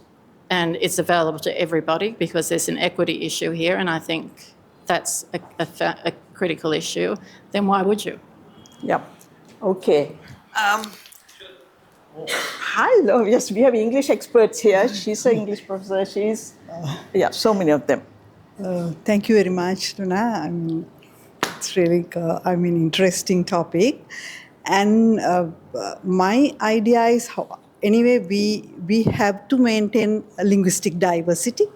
it's available to everybody, because there's an equity issue here, and I think that's a critical issue, then why would you? Yep. Okay. Hello. Yes, we have English experts here. She's an English professor. So many of them. Thank you very much, Donna. It's really interesting topic. And my idea is anyway, we have to maintain a linguistic diversity.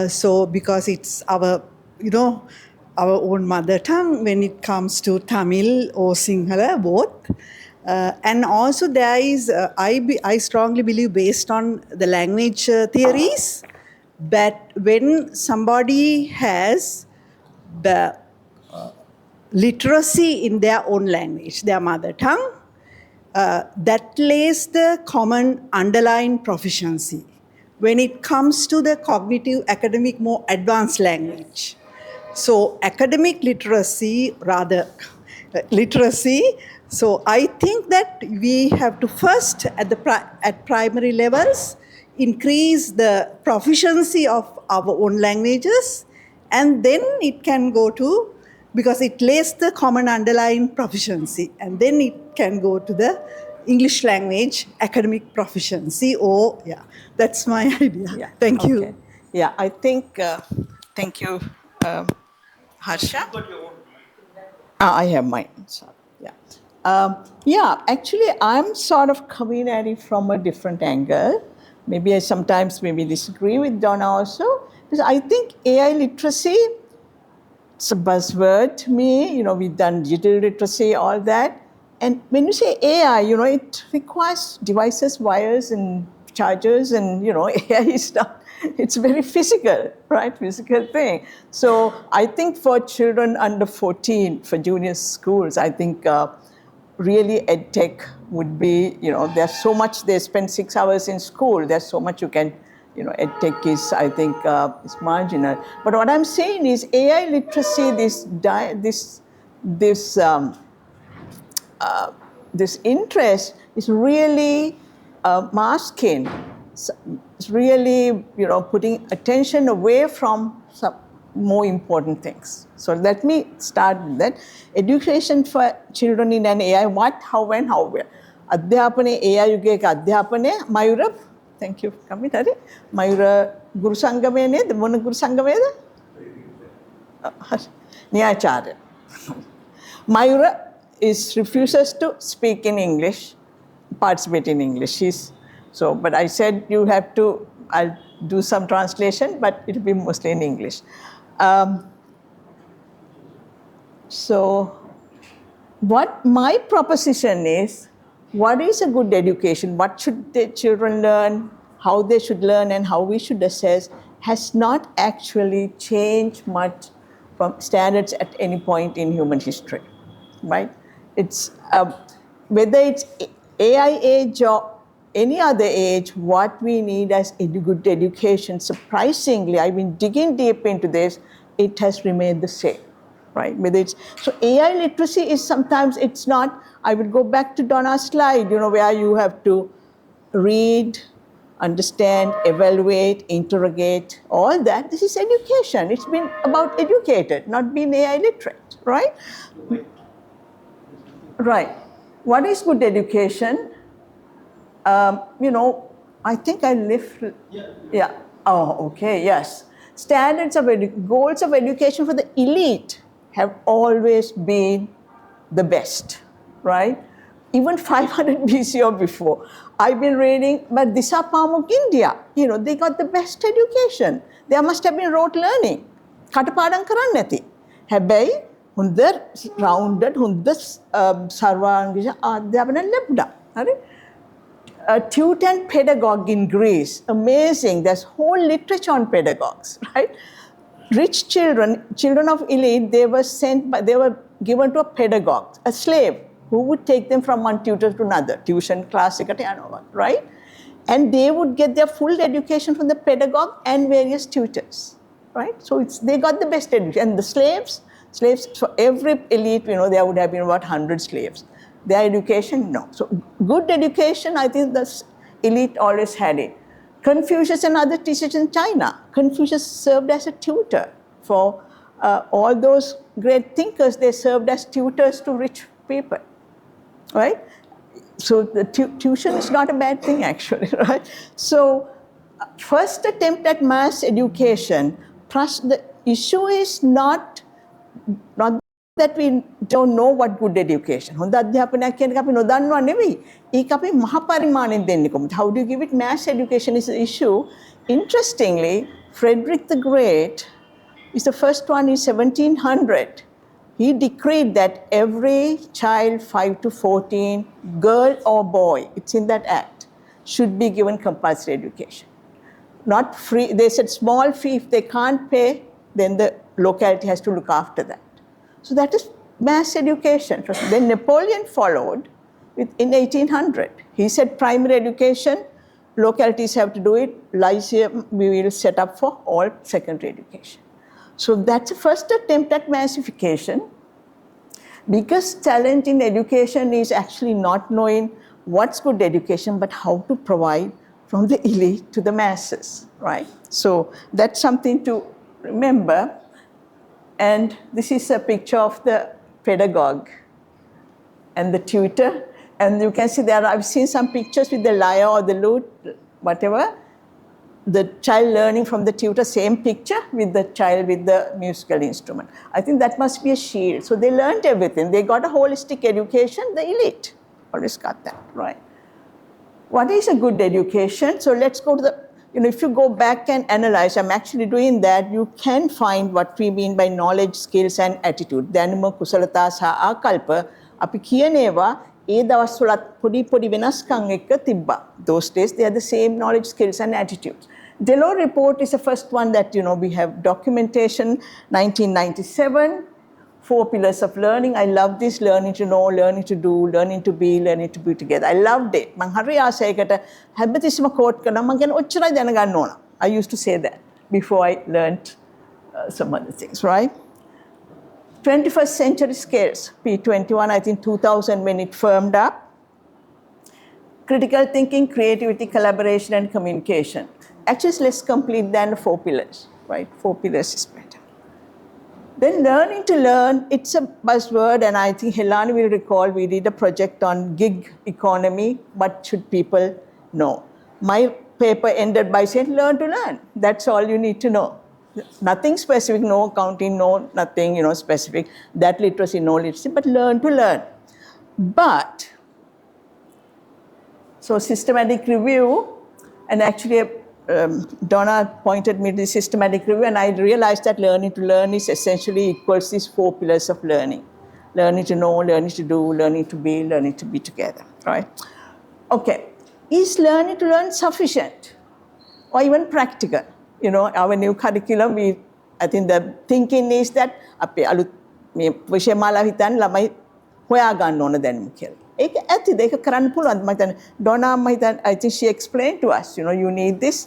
So because it's our own mother tongue when it comes to Tamil or Sinhala, both. And also there is, I strongly believe, based on the language theories, that when somebody has the literacy in their own language, their mother tongue, that lays the common underlying proficiency when it comes to the cognitive, academic, more advanced language. So academic literacy, so I think that we have to first, at primary levels, increase the proficiency of our own languages, and then it can go to, because it lays the common underlying proficiency, and then it can go to the English language academic proficiency, that's my idea. Yeah. Thank you. Okay. Yeah, I think, thank you, Harsha. I have mine. Sorry. Yeah. Actually, I'm sort of coming at it from a different angle. Maybe I sometimes disagree with Donna also, because I think AI literacy, it's a buzzword to me. We've done digital literacy, all that. And when you say AI, it requires devices, wires, and chargers, and AI is not. It's very physical, right? Physical thing. So I think for children under 14, for junior schools, I think really EdTech would be. There's so much. They spend 6 hours in school. There's so much you can. EdTech is, I think, is marginal. But what I'm saying is AI literacy. This interest is really masking. It's really, putting attention away from some more important things. So let me start with that. Education for children in an AI, what, how, when, how, where. අධ්‍යාපනයේ AI යුගයක අධ්‍යාපනය මයුර thank you for coming. හරි මයුර ගුරු සංගමය නේද මොන ගුරු සංගමයේද න්‍යායාචාර්ය Mayura refuses to speak in English, participate in English. But I said you have to, I'll do some translation, but it'll be mostly in English. So what my proposition is, what is a good education? What should the children learn? How they should learn and how we should assess has not actually changed much from standards at any point in human history. Right? It's whether it's AI age or any other age, what we need as good education, surprisingly, I've been digging deep into this, it has remained the same, right? So AI literacy is sometimes, it's not, I would go back to Donna's slide, where you have to read, understand, evaluate, interrogate, all that. This is education. It's been about educated, not being AI literate, right? Right. What is good education? I think I live. Yeah. Oh, okay. Yes. Standards of goals of education for the elite have always been the best, right? Even 500 BC or before. I've been reading, but Disa Pamuk, India, they got the best education. There must have been rote learning. Katapadam karan නැති. හැබැයි හොඳ rounded, හොඳ සර්වාංගීය අධ්‍යාපනය ලැබුණා. හරි? A Teuton pedagogue in Greece, amazing. There's whole literature on pedagogues, right? Rich children of elite, they were given to a pedagogue, a slave, who would take them from one tutor to another, tuition, class, right? And they would get their full education from the pedagogue and various tutors, right? So they got the best education. And the slaves, so every elite, there would have been about 100 slaves. Their education, no. So good education, I think the elite always had it. Confucius and other teachers in China. Confucius served as a tutor for all those great thinkers. They served as tutors to rich people, right? So the tuition is not a bad thing, actually, right? So first attempt at mass education, the issue is not that we don't know what good education. හොඳ අධ්‍යාපනයක් කියන එක අපි නොදන්නවා නෙවෙයි. ඒක අපි මහා පරිමාණයෙන් දෙන්නේ කොහොමද? How do you give it? Mass education is the issue. Interestingly, Frederick the Great is the first one in 1700. He decreed that every child 5 to 14, girl or boy, it's in that act, should be given compulsory education. Not free. They said small fee. If they can't pay, then the locality has to look after that. So that is mass education. Then Napoleon followed in 1800. He said primary education, localities have to do it. Lyceum we will set up for all secondary education. So that's the first attempt at massification. Biggest challenge in education is actually not knowing what's good education, but how to provide from the elite to the masses, right? So that's something to remember. And this is a picture of the pedagogue and the tutor. And you can see there, I've seen some pictures with the lyre or the lute, whatever. The child learning from the tutor, same picture with the child with the musical instrument. I think that must be a shield. So they learned everything. They got a holistic education, the elite always got that, right? What is a good education? So let's go to the, if you go back and analyze, I'm actually doing that, you can find what we mean by knowledge, skills and attitude. දැනුම කුසලතා සහ ආකල්ප අපි කියන ඒවා ඒ දවස්වලත් පොඩි වෙනස්කම් එක්ක තිබ්බා. Those days they had the same knowledge, skills and attitudes. Delors report is the first one that we have documentation, 1997, 4 pillars of learning. I love this, learning to know, learning to do, learning to be, learning to be together. I loved it. මං හරි ආසයකට හැබැතිස්ම quote කරනවා මං කියන ඔච්චරයි දැනගන්න ඕන. I used to say that before I learned some other things, right? 21st century scales, P21, I think 2000 when it firmed up. Critical thinking, creativity, collaboration, and communication. Actually, it's less complete than the 4 pillars, right? 4 pillars is better. Then learning to learn, it's a buzzword, and I think Helani will recall we did a project on gig economy. What should people know? My paper ended by saying, learn to learn. That's all you need to know. Nothing specific, no accounting, no nothing, specific. That literacy, no literacy, but learn to learn. But, so systematic review, and actually Donna pointed me to the systematic review, and I realized that learning to learn is essentially equals these 4 pillars of learning. Learning to know, learning to do, learning to be together, right? Okay, is learning to learn sufficient or even practical? Our new curriculum, I think the thinking is that අපේ අලුත් මේ විෂය මාලාව හිතන්න ළමයි හොයා ගන්න ඕන දැනුම කියලා. ඒක ඇත්තද? ඒක කරන්න පුළුවන්. මම හිතන්නේ Donna I think she explained to us, you need this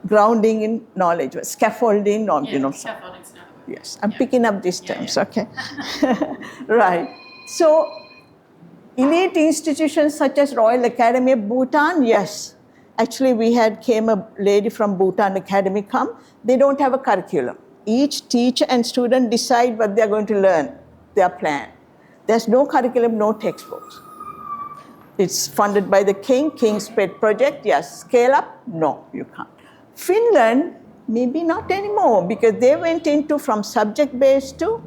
grounding in knowledge, scaffolding, Scaffolding's another word. Yes, I'm picking up these terms, okay. Right. So, elite institutions such as Royal Academy of Bhutan, yes. Actually, came a lady from Bhutan Academy come. They don't have a curriculum. Each teacher and student decide what they are going to learn, their plan. There's no curriculum, no textbooks. It's funded by the King's Pet Project. Yes, scale up? No, you can't. Finland, maybe not anymore, because they went into from subject-based to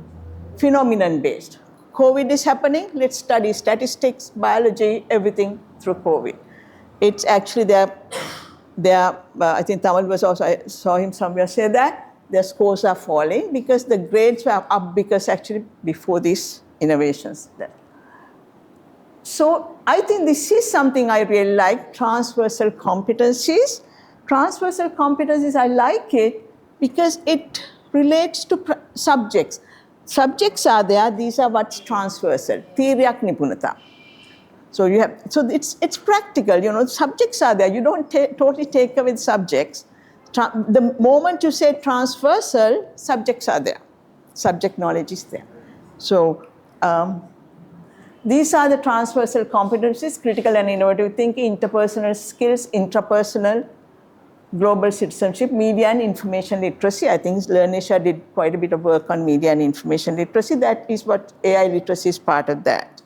phenomenon-based. COVID is happening, let's study statistics, biology, everything through COVID. It's actually I think Tamal was also, I saw him somewhere say that, their scores are falling because the grades were up because actually before these innovations. So I think this is something I really like, transversal competencies. Transversal competencies, I like it because it relates to subjects. Subjects are there, these are what's transversal. Tiriyak nipunata. So it's practical, subjects are there. You don't totally take away the subjects. The moment you say transversal, subjects are there. Subject knowledge is there. So these are the transversal competencies: critical and innovative thinking, interpersonal skills, intrapersonal, global citizenship, media and information literacy. I think LearnAsia did quite a bit of work on media and information literacy. That is what AI literacy is part of that.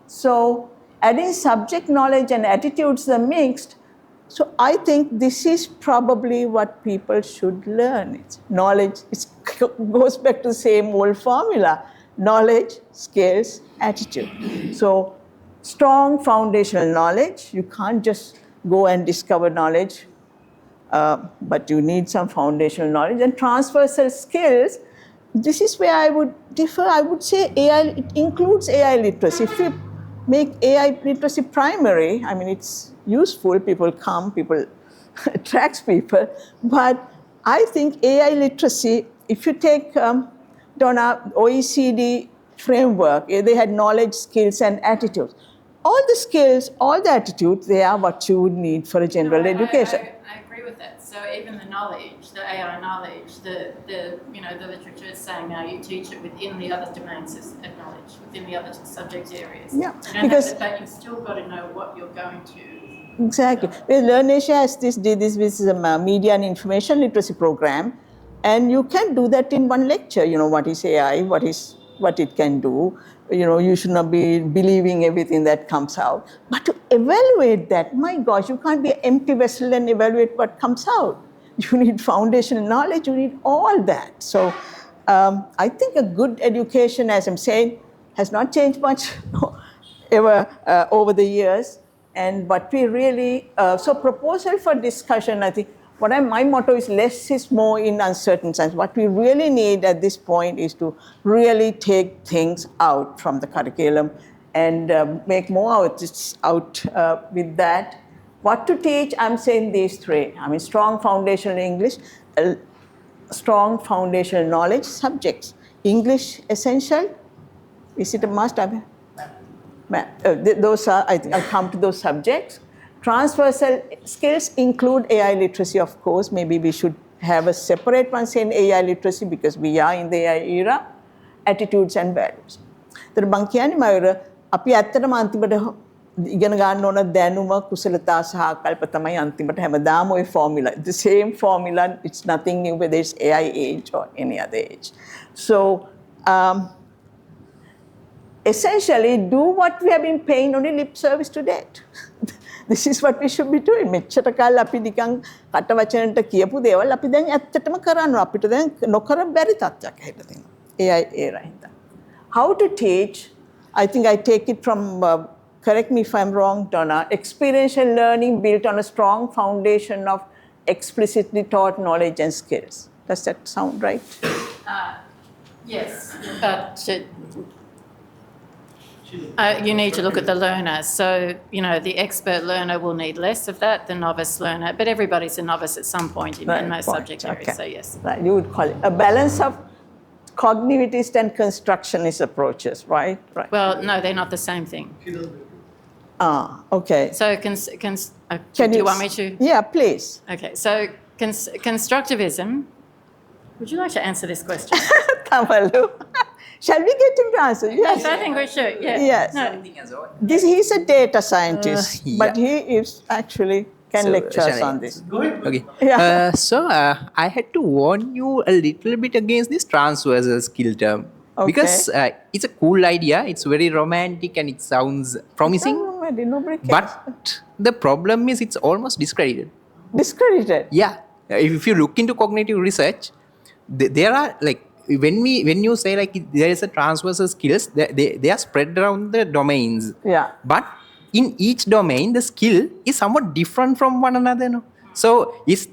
So adding subject knowledge and attitudes are mixed. So I think this is probably what people should learn. It's knowledge, it goes back to the same old formula: knowledge, skills, attitude. So strong foundational knowledge. You can't just go and discover knowledge, but you need some foundational knowledge. And transversal skills, this is where I would differ. I would say AI, it includes AI literacy. If you make AI literacy primary, I mean, it's useful, people come, people attracts people, but I think AI literacy, if you take Donna, OECD framework, they had knowledge, skills, and attitudes. All the skills, all the attitudes, they are what you would need for a general education. I agree with that. So even the knowledge, the AI knowledge, the literature is saying now you teach it within the other domains of knowledge, within the other subject areas. Yeah, because but you've still got to know what you're going to. Exactly. Well, LearnAsia has did this with a media and information literacy program, and you can do that in one lecture. What is AI? What it can do? You should not be believing everything that comes out. But to evaluate that, my gosh, you can't be an empty vessel and evaluate what comes out. You need foundational knowledge, you need all that. So I think a good education, as I'm saying, has not changed much ever over the years. And what we really, so proposal for discussion, I think, my motto is less is more in uncertain times. What we really need at this point is to really take things out from the curriculum and make more out with that. What to teach? I'm saying these three. I mean, strong foundational English, strong foundational knowledge subjects. English essential. Is it a must? Those are, I think I'll come to those subjects. Transversal skills include AI literacy, of course. Maybe we should have a separate one saying AI literacy because we are in the AI era. Attitudes and values. The Bankiani Mayura, අපි ඇත්තටම අන්තිමට ඉගෙන ගන්න ඕන දැනුම කුසලතා සහ ආකල්ප තමයි අන්තිමට හැමදාම ওই formula. The same formula, it's nothing new whether it's AI age or any other age. So essentially do what we have been paying only lip service to date. This is what we should be doing. මෙච්චර කාලෙ අපි නිකන් කට වචනට කියපු දේවල් අපි දැන් ඇත්තටම කරනවා. අපිට දැන් නොකර බැරි තත්ත්වයක් හැදලා තියෙනවා. AI era හින්දා. How to teach? I think I take it from, correct me if I'm wrong, Donna, experiential learning built on a strong foundation of explicitly taught knowledge and skills. Does that sound right? Yes, but you need to look at the learner. So, you know, the expert learner will need less of that, the novice learner, but everybody's a novice at some point in most subject areas, so yes. Right. You would call it a balance of cognitivist and constructionist approaches, right? Right. Well, no, they're not the same thing. Okay. So, do you want me to? Yeah, please. Okay, so constructivism. Would you like to answer this question? Tamalu. Shall we get him to answer? Yes. I think we should. Yeah. Yes. No. He's a data scientist, but he is actually can lecture us on this. Go ahead. Okay. Yeah. I had to warn you a little bit against this transversal skill term. Okay. Because it's a cool idea, it's very romantic and it sounds promising. Nobody cares. But the problem is it's almost discredited. Discredited? Yeah. If you look into cognitive research, there are like, when you say like there is a transversal skills, they are spread around the domains. Yeah. But in each domain, the skill is somewhat different from one another. No? So is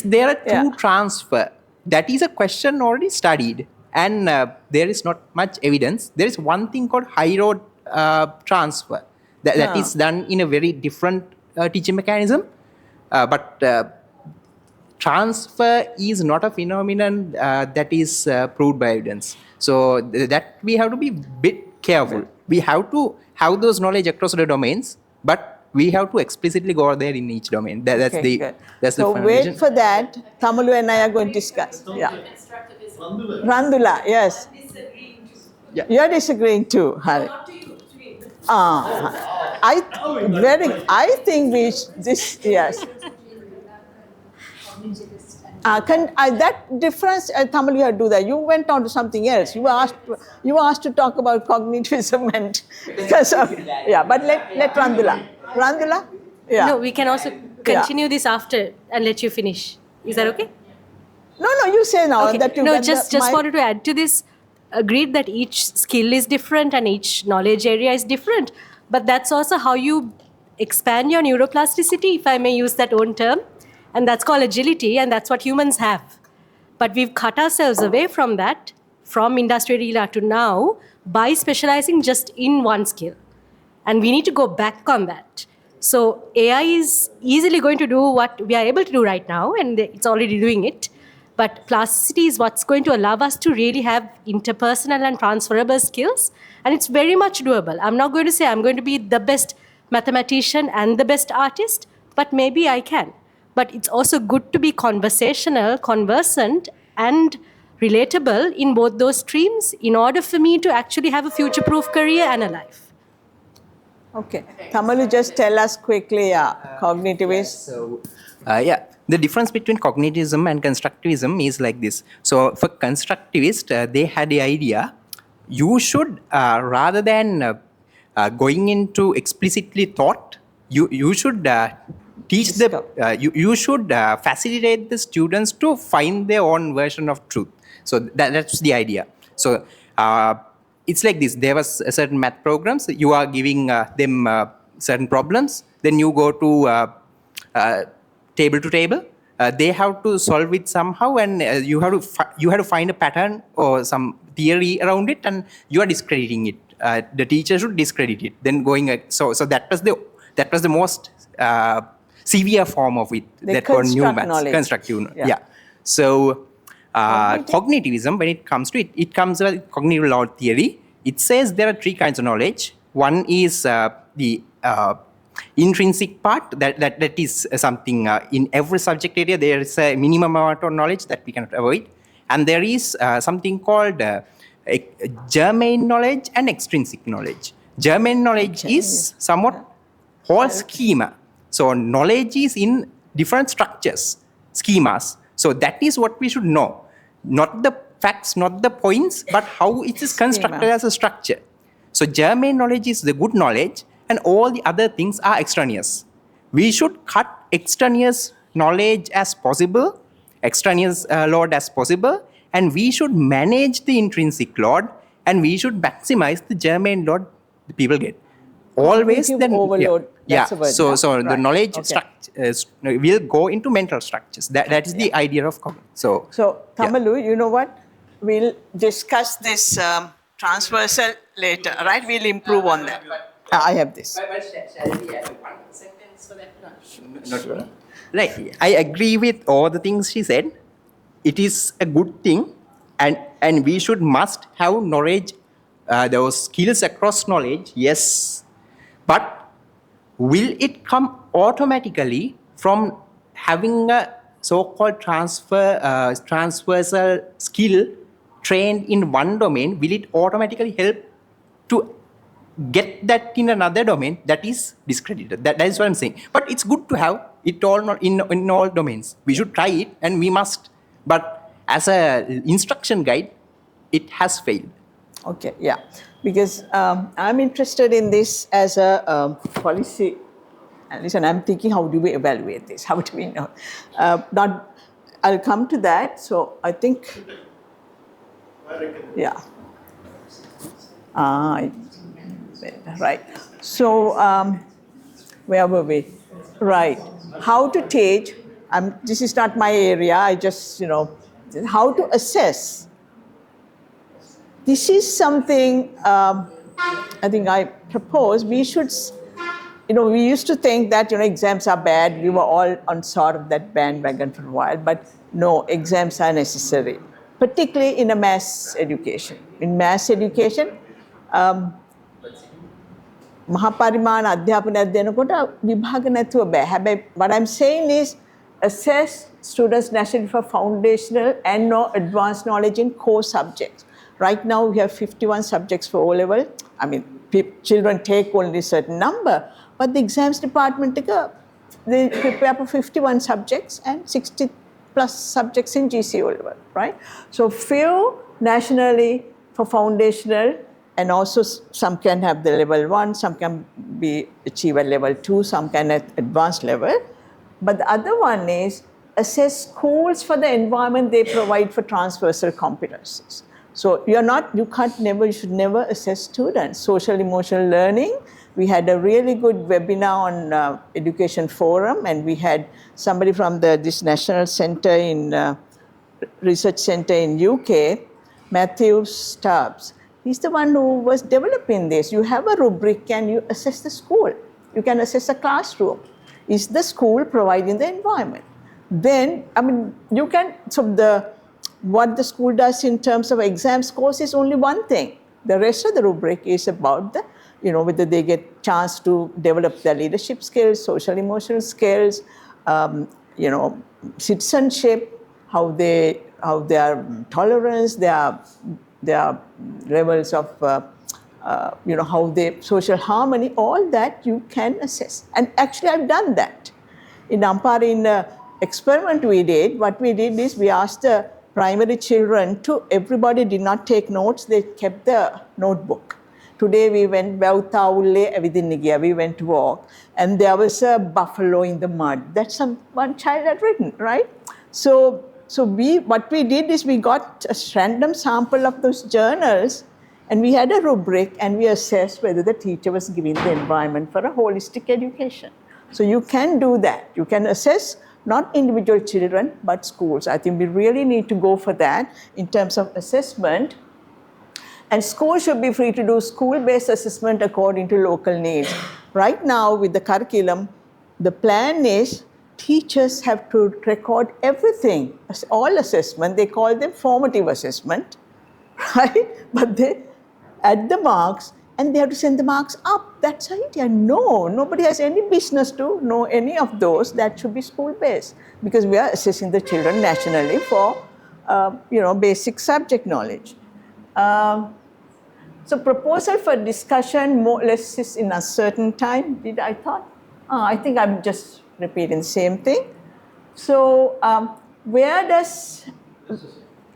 there a true transfer? That is a question already studied. And there is not much evidence. There is one thing called high road transfer. That is done in a very different teaching mechanism. But transfer is not a phenomenon that is proved by evidence. So that we have to be a bit careful. We have to have those knowledge across the domains, but we have to explicitly go there in each domain. That's good. the So wait for that. Tamalu and I are going to discuss. Yeah. Randula, yes. Yeah. You're disagreeing too, Hari. I think yes. That difference, Thamal, you had to do that. You went on to something else. You were asked to talk about cognitivism and because of, yeah. But let Randula, yeah. No, we can also continue this after and let you finish. Is that okay? No, you say now Okay. that you. No, just wanted to add to this. Agreed that each skill is different and each knowledge area is different, but that's also how you expand your neuroplasticity, if I may use that own term. And that's called agility, and that's what humans have. But we've cut ourselves away from that, from industrial era to now, by specializing just in one skill. And we need to go back on that. So AI is easily going to do what we are able to do right now, and it's already doing it. But plasticity is what's going to allow us to really have interpersonal and transferable skills, and it's very much doable. I'm not going to say I'm going to be the best mathematician and the best artist, but maybe I can. But it's also good to be conversational, conversant, and relatable in both those streams in order for me to actually have a future-proof career and a life. Okay. Tamalu, just tell us quickly, cognitivist. So, the difference between cognitivism and constructivism is like this. So, for constructivist, they had the idea, you should, rather than going into explicitly thought, you should teach you should facilitate the students to find their own version of truth. So that's the idea. So it's like this. There was a certain math programs. You are giving them certain problems. Then you go to table to table. They have to solve it somehow, and you have to find a pattern or some theory around it, and you are discrediting it the teacher should discredit it. Then so that was the most severe form of it. They that called construct Newman's knowledge. constructive. Yeah. So cognitivism, when it comes to it, it comes with cognitive law theory. It says there are three kinds of knowledge. One is the intrinsic part, that is something in every subject area there is a minimum amount of knowledge that we cannot avoid, and there is something called germane knowledge and extrinsic knowledge. Germane knowledge is somewhat whole schema. So knowledge is in different structures, schemas. So that is what we should know, not the facts, not the points, but how it is constructed as a structure. So germane knowledge is the good knowledge, and all the other things are extraneous. We should cut extraneous knowledge as possible, extraneous load as possible, and we should manage the intrinsic load, and we should maximize the germane load the people get. Always then overload. Yeah. That's a word, So right. the knowledge Okay. will go into mental structures. That is the idea of cognition. So Thamalu, you know what? We'll discuss this transversal later, right? We'll improve on that. I have this. Shall we add one sentence for that? Not sure. Right. I agree with all the things she said. It is a good thing, and we must have knowledge, those skills across knowledge, yes. But will it come automatically from having a so-called transversal skill trained in one domain? Will it automatically help to get that in another domain? That is discredited. That is what I'm saying. But it's good to have it all in all domains. We should try it, and we must. But as an instruction guide, it has failed. Okay, yeah. Because I'm interested in this as a policy analyst, and I'm thinking, how do we evaluate this? How do we know? I'll come to that. So I think, yeah. Right. So where were we? Right. How to teach. This is not my area. I just, how to assess. This is something I think I propose we should, we used to think that, exams are bad. We were all on sort of that bandwagon for a while, but no, exams are necessary, particularly in a mass education. In mass education, මහපරිමාණ අධ්‍යාපනයක් දෙනකොට විභාග නැතුව බෑ. හැබැයි what I'm saying is assess students nationally for foundational and or advanced knowledge in core subjects. Right now we have 51 subjects for O-level. I mean, children take only a certain number, but the exams department, they prepare for 51 subjects and 60 plus subjects in GC O-level, right? So few nationally for foundational, and also some can have the level 1, some can be achieve at level 2, some can at advanced level. But the other one is assess schools for the environment they provide for transversal competencies. So you should never assess students. Social emotional learning, we had a really good webinar on Education Forum, and we had somebody from this national center research center in UK, Matthew Stubbs. He's the one who was developing this. You have a rubric and you assess the school. You can assess a classroom. Is the school providing the environment? Then, what the school does in terms of exam scores is only one thing. The rest of the rubric is about whether they get chance to develop their leadership skills, social emotional skills, citizenship, how their tolerance, their levels of, how they social harmony, all that you can assess. And actually, I've done that. In Ampara, in the experiment we did, what we did is we asked the primary children everybody did not take notes, they kept the notebook. Today we went, we went to walk, and there was a buffalo in the mud. That's one child had written, right? So what we did is we got a random sample of those journals, and we had a rubric, and we assessed whether the teacher was giving the environment for a holistic education. So you can do that. You can assess not individual children, but schools. I think we really need to go for that in terms of assessment. And schools should be free to do school-based assessment according to local needs. Right now, with the curriculum, the plan is teachers have to record everything, all assessment. They call them formative assessment, right? But they add the marks and they have to send the marks up. That's the idea. No, nobody has any business to know any of those. That should be school-based because we are assessing the children nationally for, basic subject knowledge. So proposal for discussion, more or less is in a certain time. I think I'm just repeating the same thing. So where does,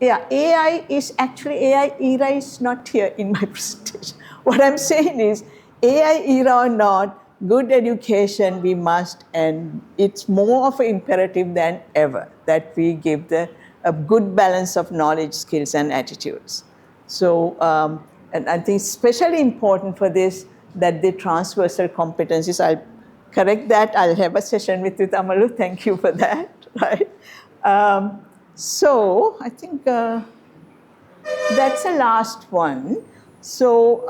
AI era is not here in my presentation. What I'm saying is AI era or not, good education we must, and it's more of an imperative than ever that we give a good balance of knowledge, skills, and attitudes. So, and I think especially important for this that the transversal competencies, I'll correct that, I'll have a session with you, Tamalu, thank you for that, right? So I think that's the last one. So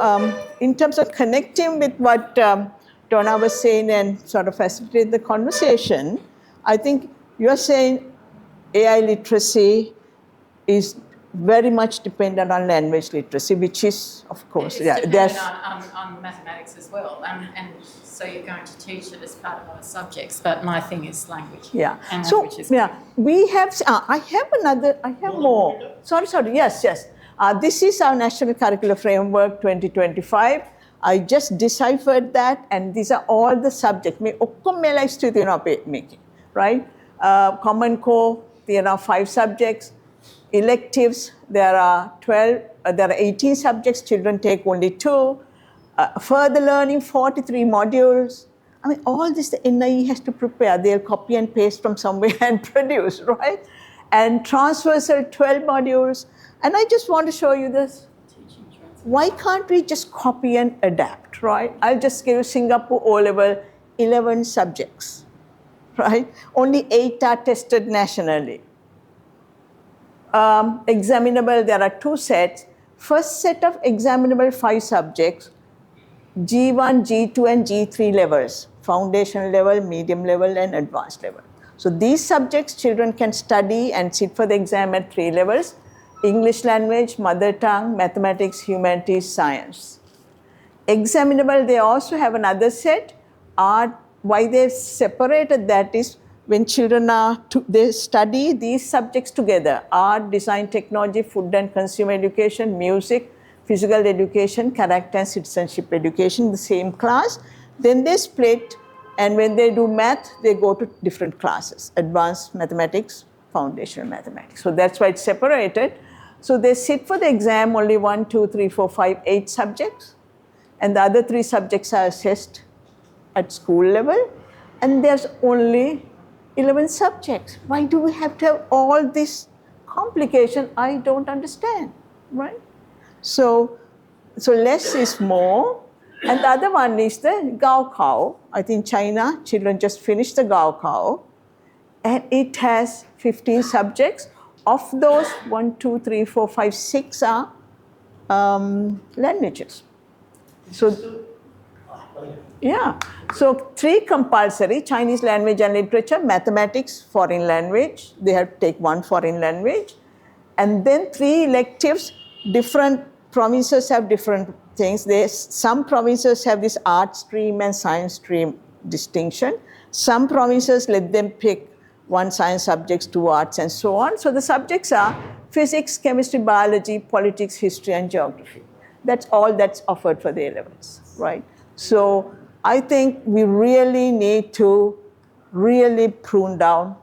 in terms of connecting with what Donna was saying and sort of facilitate the conversation, I think you're saying AI literacy is very much dependent on language literacy, which is, of course, it's dependent on mathematics as well, and so you're going to teach it as part of other subjects. But my thing is language. Yeah. And So language is we have. I have more. Sorry. Yes. This is our National Curricular Framework 2025. I just deciphered that, and these are all the subjects. Right? Common Core, there are 5 subjects. Electives, there are 18 subjects, children take only 2. Further learning, 43 modules. I mean, all this the NIE has to prepare. They'll copy and paste from somewhere and produce, right? And transversal, 12 modules. And I just want to show you this. Why can't we just copy and adapt, right? I'll just give you Singapore O-level, 11 subjects, right? Only 8 are tested nationally. Examinable, there are 2 sets. First set of examinable 5 subjects, G1, G2, and G3 levels, foundation level, medium level, and advanced level. So these subjects children can study and sit for the exam at 3 levels: English language, mother tongue, mathematics, humanities, science. Examinable, they also have another set. Why they've separated that is, when children they study these subjects together: art, design, technology, food and consumer education, music, physical education, character and citizenship education in the same class. Then they split, and when they do math, they go to different classes: advanced mathematics, foundational mathematics. So that's why it's separated. So they sit for the exam only 1, 2, 3, 4, 5, 8 subjects, and the other 3 subjects are assessed at school level, and there's only 11 subjects. Why do we have to have all this complication? I don't understand, right? So less is more. And the other one is the Gaokao. I think China, children just finished the Gaokao, and it has 15 subjects. Of those, 1, 2, 3, 4, 5, 6 are languages. So 3 compulsory: Chinese language and literature, mathematics, foreign language. They have to take 1 foreign language. And then 3 electives. Different provinces have different things. Some provinces have this art stream and science stream distinction. Some provinces let them pick 1 science subjects, 2 arts, and so on. So the subjects are physics, chemistry, biology, politics, history, and geography. That's all that's offered for the A-levels, right? So I think we really need to really prune down.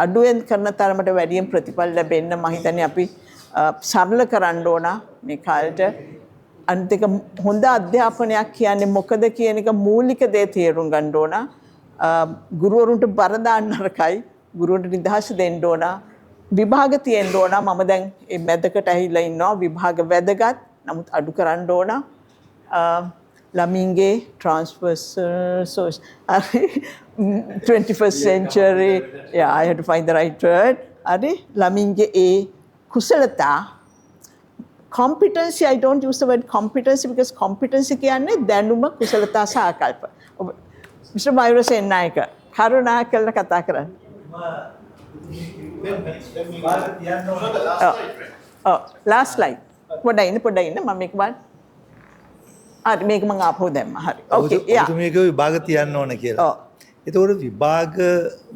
අඩුවෙන් කරන තරමට වැඩියෙන් ප්‍රතිඵල ලැබෙන්න මම හිතන්නේ අපි සරල කරන්න ඕන මේ කාලේට. අනිත් එක හොඳ අධ්‍යාපනයක් කියන්නේ මොකද කියන එක මූලික දේ තේරුම් ගන්න ඕන. ගුරුවරුන්ට බර දාන්න නරකයි. ගුරුවරුන්ට නිදහස දෙන්න ඕන. විභාග තියෙන්න ඕන. මම දැන් මේ මැදකට ඇහිලා ඉන්නවා. විභාග වැදගත්. නමුත් අඩු කරන්න ඕන. ළමින්ගේ transversal 21st century, I had to find the right word. ළමින්ගේ ඒ කුසලතා competency, I don't use the word competency because competency කියන්නේ දැනුම කුසලතා සහ ආකල්ප. Mr. Mayura Sennayaka, කරුණා කරලා කතා කරන්න. Last slide. පොඩ්ඩක් ඉන්න මම මේක බලන්න. හරි මේක මම ආපහු දැම්මා. හරි. Okay. ඔබතුමියක විභාග තියන්න ඕන කියලා. ඔව්. ඒතකොට විභාග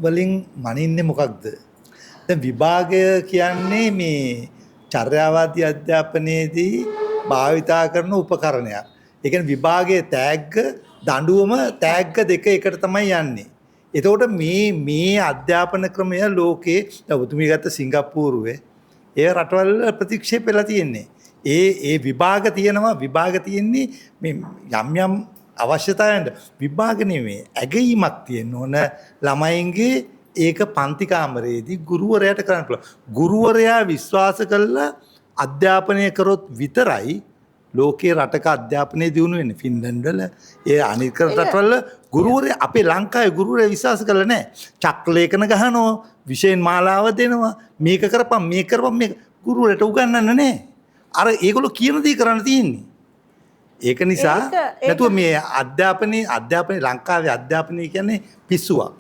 වලින් මනින්නේ මොකක්ද? දැන් විභාගය කියන්නේ මේ චර්යාවාදී අධ්‍යාපනයේදී භාවිතා කරන උපකරණයක්. ඒ කියන්නේ විභාගයේ තෑග්ග දඬුවම තෑග්ග දෙක එකට තමයි යන්නේ. එතකොට මේ අධ්‍යාපන ක්‍රමය ලෝකේ ඔබතුමිය ගත්ත සිංගප්පූරුවේ ඒ රටවල් ප්‍රතික්ෂේප වෙලා තියෙන්නේ. ඒ විභාග තියෙන්නේ මේ යම් අවශ්‍යතාවයන්ට විභාග නෙමෙයි ඇගීමක් තියෙන්න ඕන ළමයින්ගේ ඒක පන්ති කාමරයේදී ගුරුවරයාට කරන්න පුළුවන්. ගුරුවරයා විශ්වාස කළා අධ්‍යාපනය කරොත් විතරයි ලෝකේ රටක අධ්‍යාපනය දියුණු වෙන්නේ. ෆින්ලන්ඩ් වල ඒ අනික රටවල ගුරුවරයා අපේ ලංකාවේ ගුරුවරයා විශ්වාස කළා නැහැ. චක්‍රලේඛන ගහනවා, විෂයන් මාලාව දෙනවා, මේක කරපම් මේක ගුරුවරට උගන්වන්න නැහැ. අර ඒගොල්ලෝ කියන දේ කරන්න තියෙන්නේ. ඒක නිසා නැතුව මේ අධ්‍යාපනයේ ලංකාවේ අධ්‍යාපනය කියන්නේ පිස්සුවක්.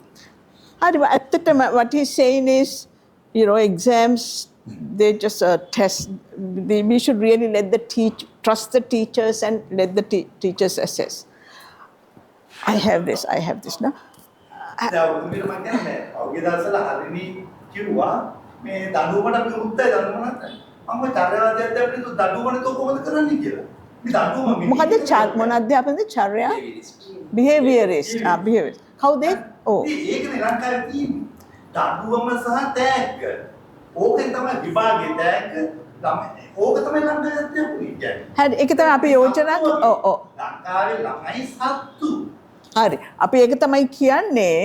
හරි ඇත්තටම what he's saying is exams they just test we should really trust the teachers and let the teachers assess. I have this now. ඔගේ දවසල හරිනි කිව්වා මේ දඬුවමට අපි උත්තර දඬුවමට මම චර්යාවාදී අධ්‍යාපනයේ දඬුවමනේ කොහොමද කරන්නේ කියලා. මේ දඬුවම මොකද මොන අධ්‍යාපනද චර්යා behaviorist කවුද ඒකනේ ලංකාවේ තියෙන්නේ දඬුවම සහ තෑග්ග. ඕකෙන් තමයි විභාගේ තෑග්ග ඕක තමයි ලංකාවේ අධ්‍යාපනය කියන්නේ. හරි ඒක තමයි අපි යෝජනා ලංකාවේ ළමයි සත්තු. හරි අපි ඒක තමයි කියන්නේ.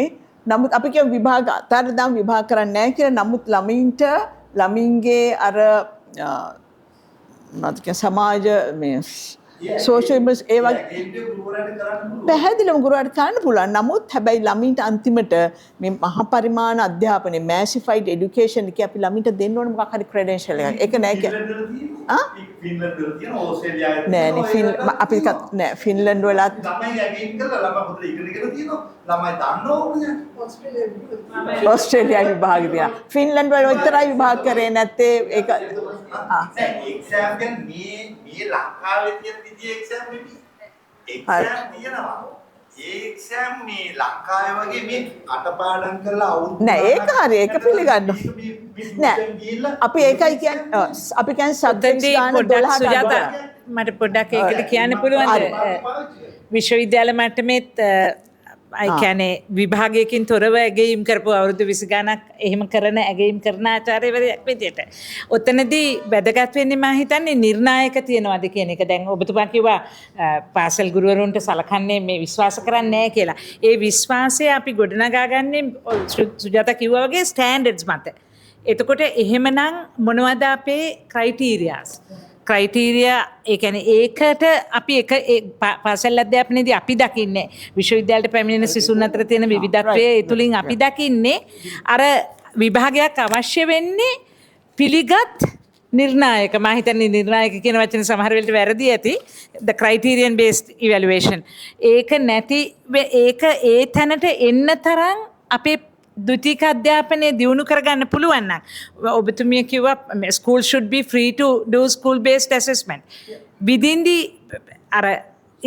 නමුත් අපි කියමු විභාග අතරදාම් විභාග කරන්නේ නැහැ කියලා. නමුත් ළමින්ගේ අර සමාජ මේ සෝෂියල් ඒ වගේ පැහැදිලිවම ගුරුවරයාට කරන්න පුළුවන්. නමුත් හැබැයි ළමින්ට අන්තිමට මේ මහා පරිමාණ අධ්‍යාපනය මැසිෆයිඩ් එඩියුකේෂන් එක අපි ළමින්ට දෙන්න ඕනේ මොකක් හරි ක්‍රෙඩෙන්ෂල් එකක්. ඒක නෑ කියන්නේ. ෆින්ලන්ඩ් වල ළමයි ඇගින් කරලා ළමයි පොතේ ඉගෙන තියෙනවා. ළමයි දන්නවනේ. ඕස්ට්‍රේලියාවේ විභාග දිනා. ෆින්ලන්ඩ් වල විතරයි විභාග කරේ නැත්තේ ඒක එක්සෑම් කියන්නේ මේ ලංකාවේ තියෙන විදිහේ එක්සෑම් නෙමෙයි. එක්සෑම් තියෙනවා. ඒ එක්සෑම් මේ ලංකාවේ වගේ මේ අටපාඩම් කරලා අවුරුදු නෑ ඒක හරි ඒක පිළිගන්න. නෑ අපි ඒකයි කියන්නේ අපි කියන්නේ සබ්ජෙක්ට්ස් ගන්න 12ට සුජාතා මට පොඩ්ඩක් ඒකට කියන්න පුළුවන්ද? විශ්වවිද්‍යාල මට්ටමේත් කියන්නේ විභාගයකින් තොරව ඇගයීම් කරපු අවුරුදු 20 ගණක් එහෙම ඇගයීම් කරන ආචාර්යවරයෙක් විදියට. ඔතනදී වැදගත් වෙන්නේ මම හිතන්නේ නිර්ණායක තියනවාද කියන එක. දැන් ඔබතුමා කිව්වා පාසල් ගුරුවරුන්ට සලකන්නේ මේ විශ්වාස කරන්නේ නැහැ කියලා. ඒ විශ්වාසය අපි ගොඩනගා ගන්නේ සුජාතා කිව්වා වගේ ස්ටෑන්ඩඩ්ස් මත. එතකොට එහෙමනම් මොනවද අපේ ක්‍රයිටීරියාස්? ක්‍රයිටීරියා ඒ කියන්නේ ඒකට අපි පාසල් අධ්‍යාපනයේදී අපි දකින්නේ විශ්වවිද්‍යාලයට පැමිණෙන සිසුන් අතර තියෙන විවිධත්වය ඒ තුලින් අපි දකින්නේ අර විභාගයක් අවශ්‍ය වෙන්නේ පිළිගත් නිර්ණායක මම හිතන්නේ නිර්ණායක කියන වචනේ සමහර වෙලට වැරදි ඇති the criterion based evaluation ඒක නැති ඒක ඒ තැනට එන්න තරම් අපේ ද්විතීක අධ්‍යාපනය දියුණු කරගන්න පුළුවන් නම් ඔබතුමිය කිව්වා school should be free to do school based assessment within the අර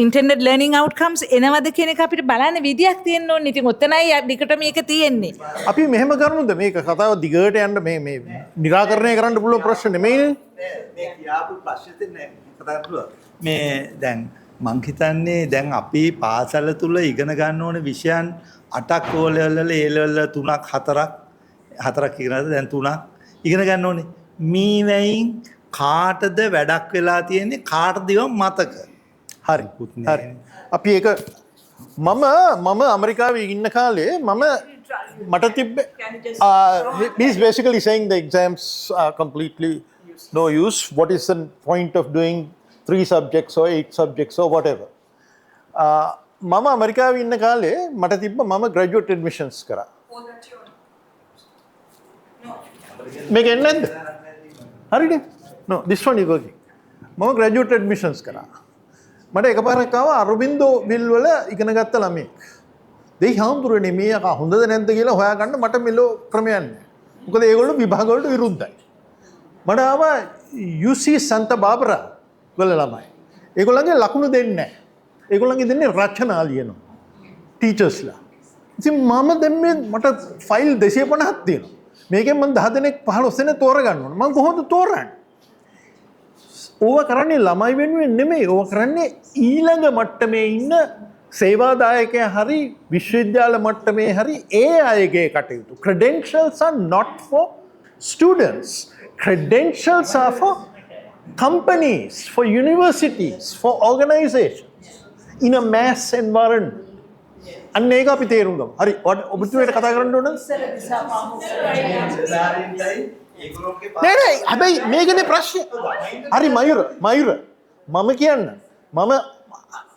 intended learning outcomes එනවද කියන එක අපිට බලන්න විදියක් තියෙන්න ඕනේ. ඉතින් ඔතනයි දිකට මේක තියෙන්නේ. අපි මෙහෙම කරමුද මේක කතාව දිගට යන්න මේ निराකරණය කරන්න පුළුවන් ප්‍රශ්න නෙමෙයිනේ. මේ කියාපු ප්‍රශ්නෙත් නෑ කතා කරලා. මේ දැන් මං හිතන්නේ දැන් අපි පාසල තුල ඉගෙන ගන්න ඕන විෂයන් 8ක් O level වල A level 3ක් 4ක් ඉගෙනද දැන් 3ක් ඉගෙන ගන්න ඕනේ. මේ වෙයින් කාටද වැඩක් වෙලා තියෙන්නේ කාටද මතක? හරි. අපි ඒක මම ඇමරිකාවේ ඉන්න කාලේ මට තිබ්බේ he's basically saying the exams are completely no use. What is the point of doing 3 subjects or 8 subjects or whatever? මම ඇමරිකාවේ ඉන්න කාලේ මට තිබ්බ මම graduate admissions කරා. මේක එන්නේ නැද්ද? හරිනේ. No, this one is working. මම ග්‍රැජුවේට් ඇඩ්මිෂන්ස් කරා. මට එකපාරක් ආවා අරබින්දෝ විල් වල ඉගෙන ගත්ත ළමෙක්. දෙයි හාමුදුරනේ මේ අක හොඳද නැද්ද කියලා හොයාගන්න මට මෙලෝ ක්‍රමයක් නැහැ. මොකද ඒගොල්ලෝ විභාග වලට විරුද්ධයි. මට ආවා UC සන්තා බාබරා වල ළමයි. ඒගොල්ලන්ගේ ලකුණු දෙන්නේ නැහැ. ඒගොල්ලන්ගේ දෙන්නේ රචනා ලියනවා. ටීචර්ස්ලා. ඉතින් මම දැන් මේ මට ෆයිල් 250ක් තියෙනවා. මේකෙන් මම 10 දෙනෙක් 15 දෙනෙක් තෝරගන්න ඕන. මම කොහොමද තෝරන්නේ? ඕව කරන්නේ ළමයි වෙනුවෙන් නෙමෙයි. ඕව කරන්නේ ඊළඟ මට්ටමේ ඉන්න සේවාදායකයා හරි විශ්වවිද්‍යාල මට්ටමේ හරි ඒ අයගේ කටයුතු. Credentials are not for students. Credentials are for companies, for universities, for organizations in a mass environment. අන්න ඒක අපි තේරුම් ගමු. හරි. ඔබතුමීට කතා කරන්න ඕනද? නෑ හැබැයි මේකනේ ප්‍රශ්නේ. හරි මයුර මම කියන්න.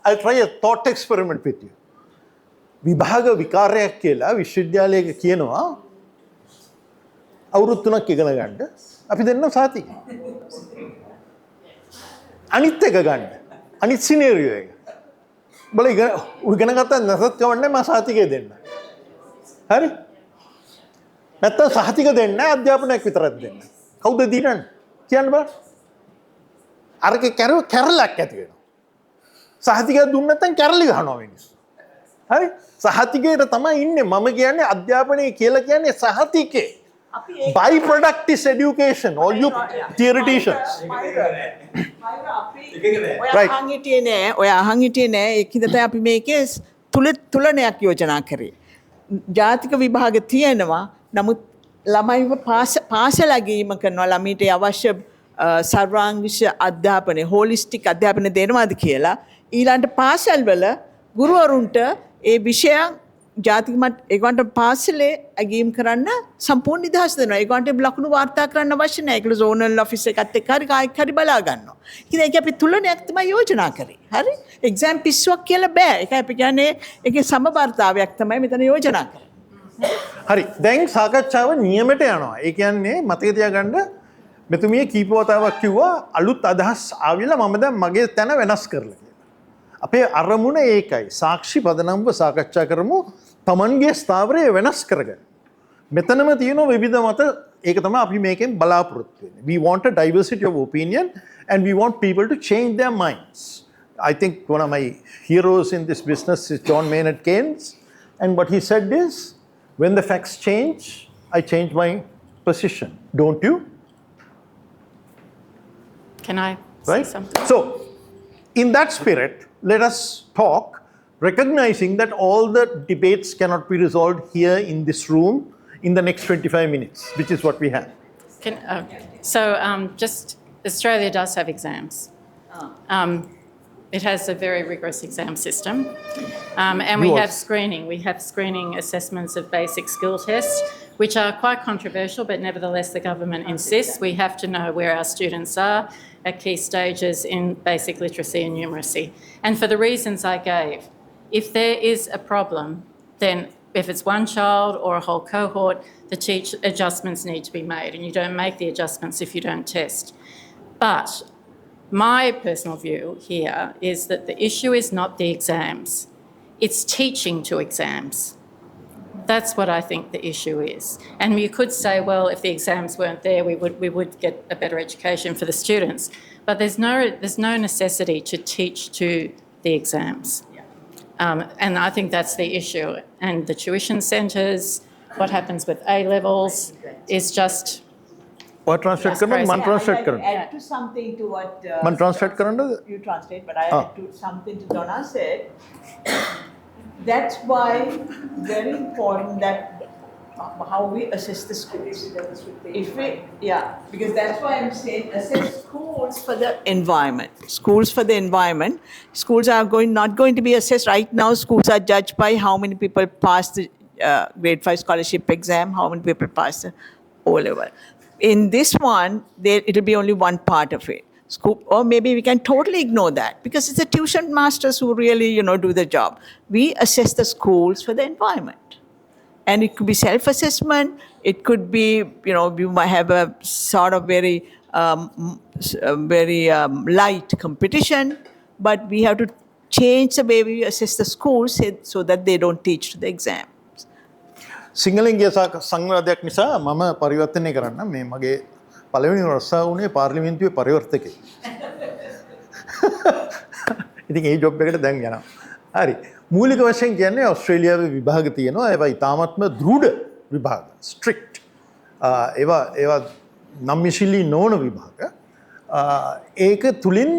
I'll try a thought experiment with you. විභාග විකාරයක් කියලා විශ්වවිද්‍යාලයක කියනවා අවුරුදු 3ක් ඉගෙන ගන්න. අපි දෙන්නම් සාතික. අනිත් එක ගන්න. අනිත් සිනේරියෝ එක. බල ඉගෙන ගත්තා නැසත් කවන්නේ මම සාතිකේ දෙන්න. හරි? නැත්තම් සහතික දෙන්න අධ්‍යාපනයක් විතරක් දෙන්න. කවුද දිනන්නේ? කියන්න බලන්න. අරකේ කැරලක් ඇති වෙනවා. සහතිකය දුන්න නැත්නම් කැරලි ගහනවා මිනිස්සු. හරි? සහතිකයට තමයි ඉන්නේ. මම කියන්නේ අධ්‍යාපනය කියලා කියන්නේ සහතිකේ. By product is education. All you theoreticians. ඔය අහන් හිටියේ නෑ ඒකින්ද තමයි අපි මේකේ තුලනයක් යෝජනා කරේ. ජාතික විභාග තියෙනවා. නමුත් ළමයිව පාසල ගිහිම කරනවා ළමීට අවශ්‍ය සර්වාංගීය අධ්‍යාපනය හෝලිස්ටික් අධ්‍යාපනය දෙනවාද කියලා ඊළඟට පාසල් වල ගුරුවරුන්ට ඒ විෂයන් ජාතික ඒගොල්ලන්ට පාසලේ අගීම් කරන්න සම්පූර්ණ නිදහස දෙනවා. ඒගොල්ලන්ට ලකුණු වාර්තා කරන්න අවශ්‍ය නැහැ. ඒකල zonal office එකත් එක්ක හරි කායික හරි බලා ගන්නවා. ඉතින් ඒක අපි තුලනයක් තමයි යෝජනා කරේ. හරි? එක්සෑම් පිස්සුවක් කියලා බෑ. ඒක අපි කියන්නේ ඒකේ සමබරතාවයක් තමයි මෙතන යෝජනා කරන්නේ. හරි. දැන් සාකච්ඡාව නියමයට යනවා. ඒ කියන්නේ මතක තියාගන්න මෙතුමිය කීප වතාවක් කිව්වා අලුත් අදහස් ආවිලා මම දැන් මගේ තැන වෙනස් කරලා කියලා. අපේ අරමුණ ඒකයි. සාක්ෂි පදනම්ව සාකච්ඡා කරමු. තමන්ගේ ස්ථාවරය වෙනස් කරගන්න. මෙතනම තියෙන විවිධ මත ඒක තමයි අපි මේකෙන් බලාපොරොත්තු වෙන්නේ. We want a diversity of opinion and we want people to change their minds. I think one of my heroes in this business is John Maynard Keynes, and what he said is, when the facts change, I change my position. Don't you? Can I say something? So, in that spirit, let us talk, recognizing that all the debates cannot be resolved here in this room in the next 25 minutes, which is what we have. Just Australia does have exams. It has a very rigorous exam system. And we have screening. We have screening assessments of basic skill tests, which are quite controversial, but nevertheless the government insists we have to know where our students are at key stages in basic literacy and numeracy. And for the reasons I gave, if there is a problem, then if it's one child or a whole cohort, the adjustments need to be made, and you don't make the adjustments if you don't test. But my personal view here is that the issue is not the exams, it's teaching to exams. That's what I think the issue is. And you could say, well, if the exams weren't there, we would get a better education for the students. But there's no necessity to teach to the exams. And I think that's the issue. And the tuition centres, what happens with A levels is just. What translate करना? Man translate करना. Add to something to what. Man translate करना? You translate, but I add to something to Donna said. That's why very important that how we assess the schools. Because that's why I'm saying assess schools for the environment. Schools for the environment. Schools are not going to be assessed right now. Schools are judged by how many people pass the grade 5 scholarship exam, how many people pass the O-level. In this one, it'll be only one part of it. Or maybe we can totally ignore that because it's the tuition masters who really, do the job. We assess the schools for the environment. And it could be self-assessment. It could be, you might have a sort of very very light competition, but we have to change the way we assess the schools so that they don't teach to the exam. සිංහලෙන් ගිය සංවාදයක් නිසා මම පරිවර්තනය කරන්න මේ මගේ පළවෙනි රස්සා වුණේ පාර්ලිමේන්තුවේ පරිවර්තකයෙක්. ඉතින් ඒ ජොබ් එකට දැන් යනවා. හරි. මූලික වශයෙන් කියන්නේ ඕස්ට්‍රේලියාවේ විභාග තියෙනවා. ඒවා ඉතාමත්ම දෘඪ විභාග. strict. ඒවා නම්මිශිලි නොවන විභාග. ඒක තුලින්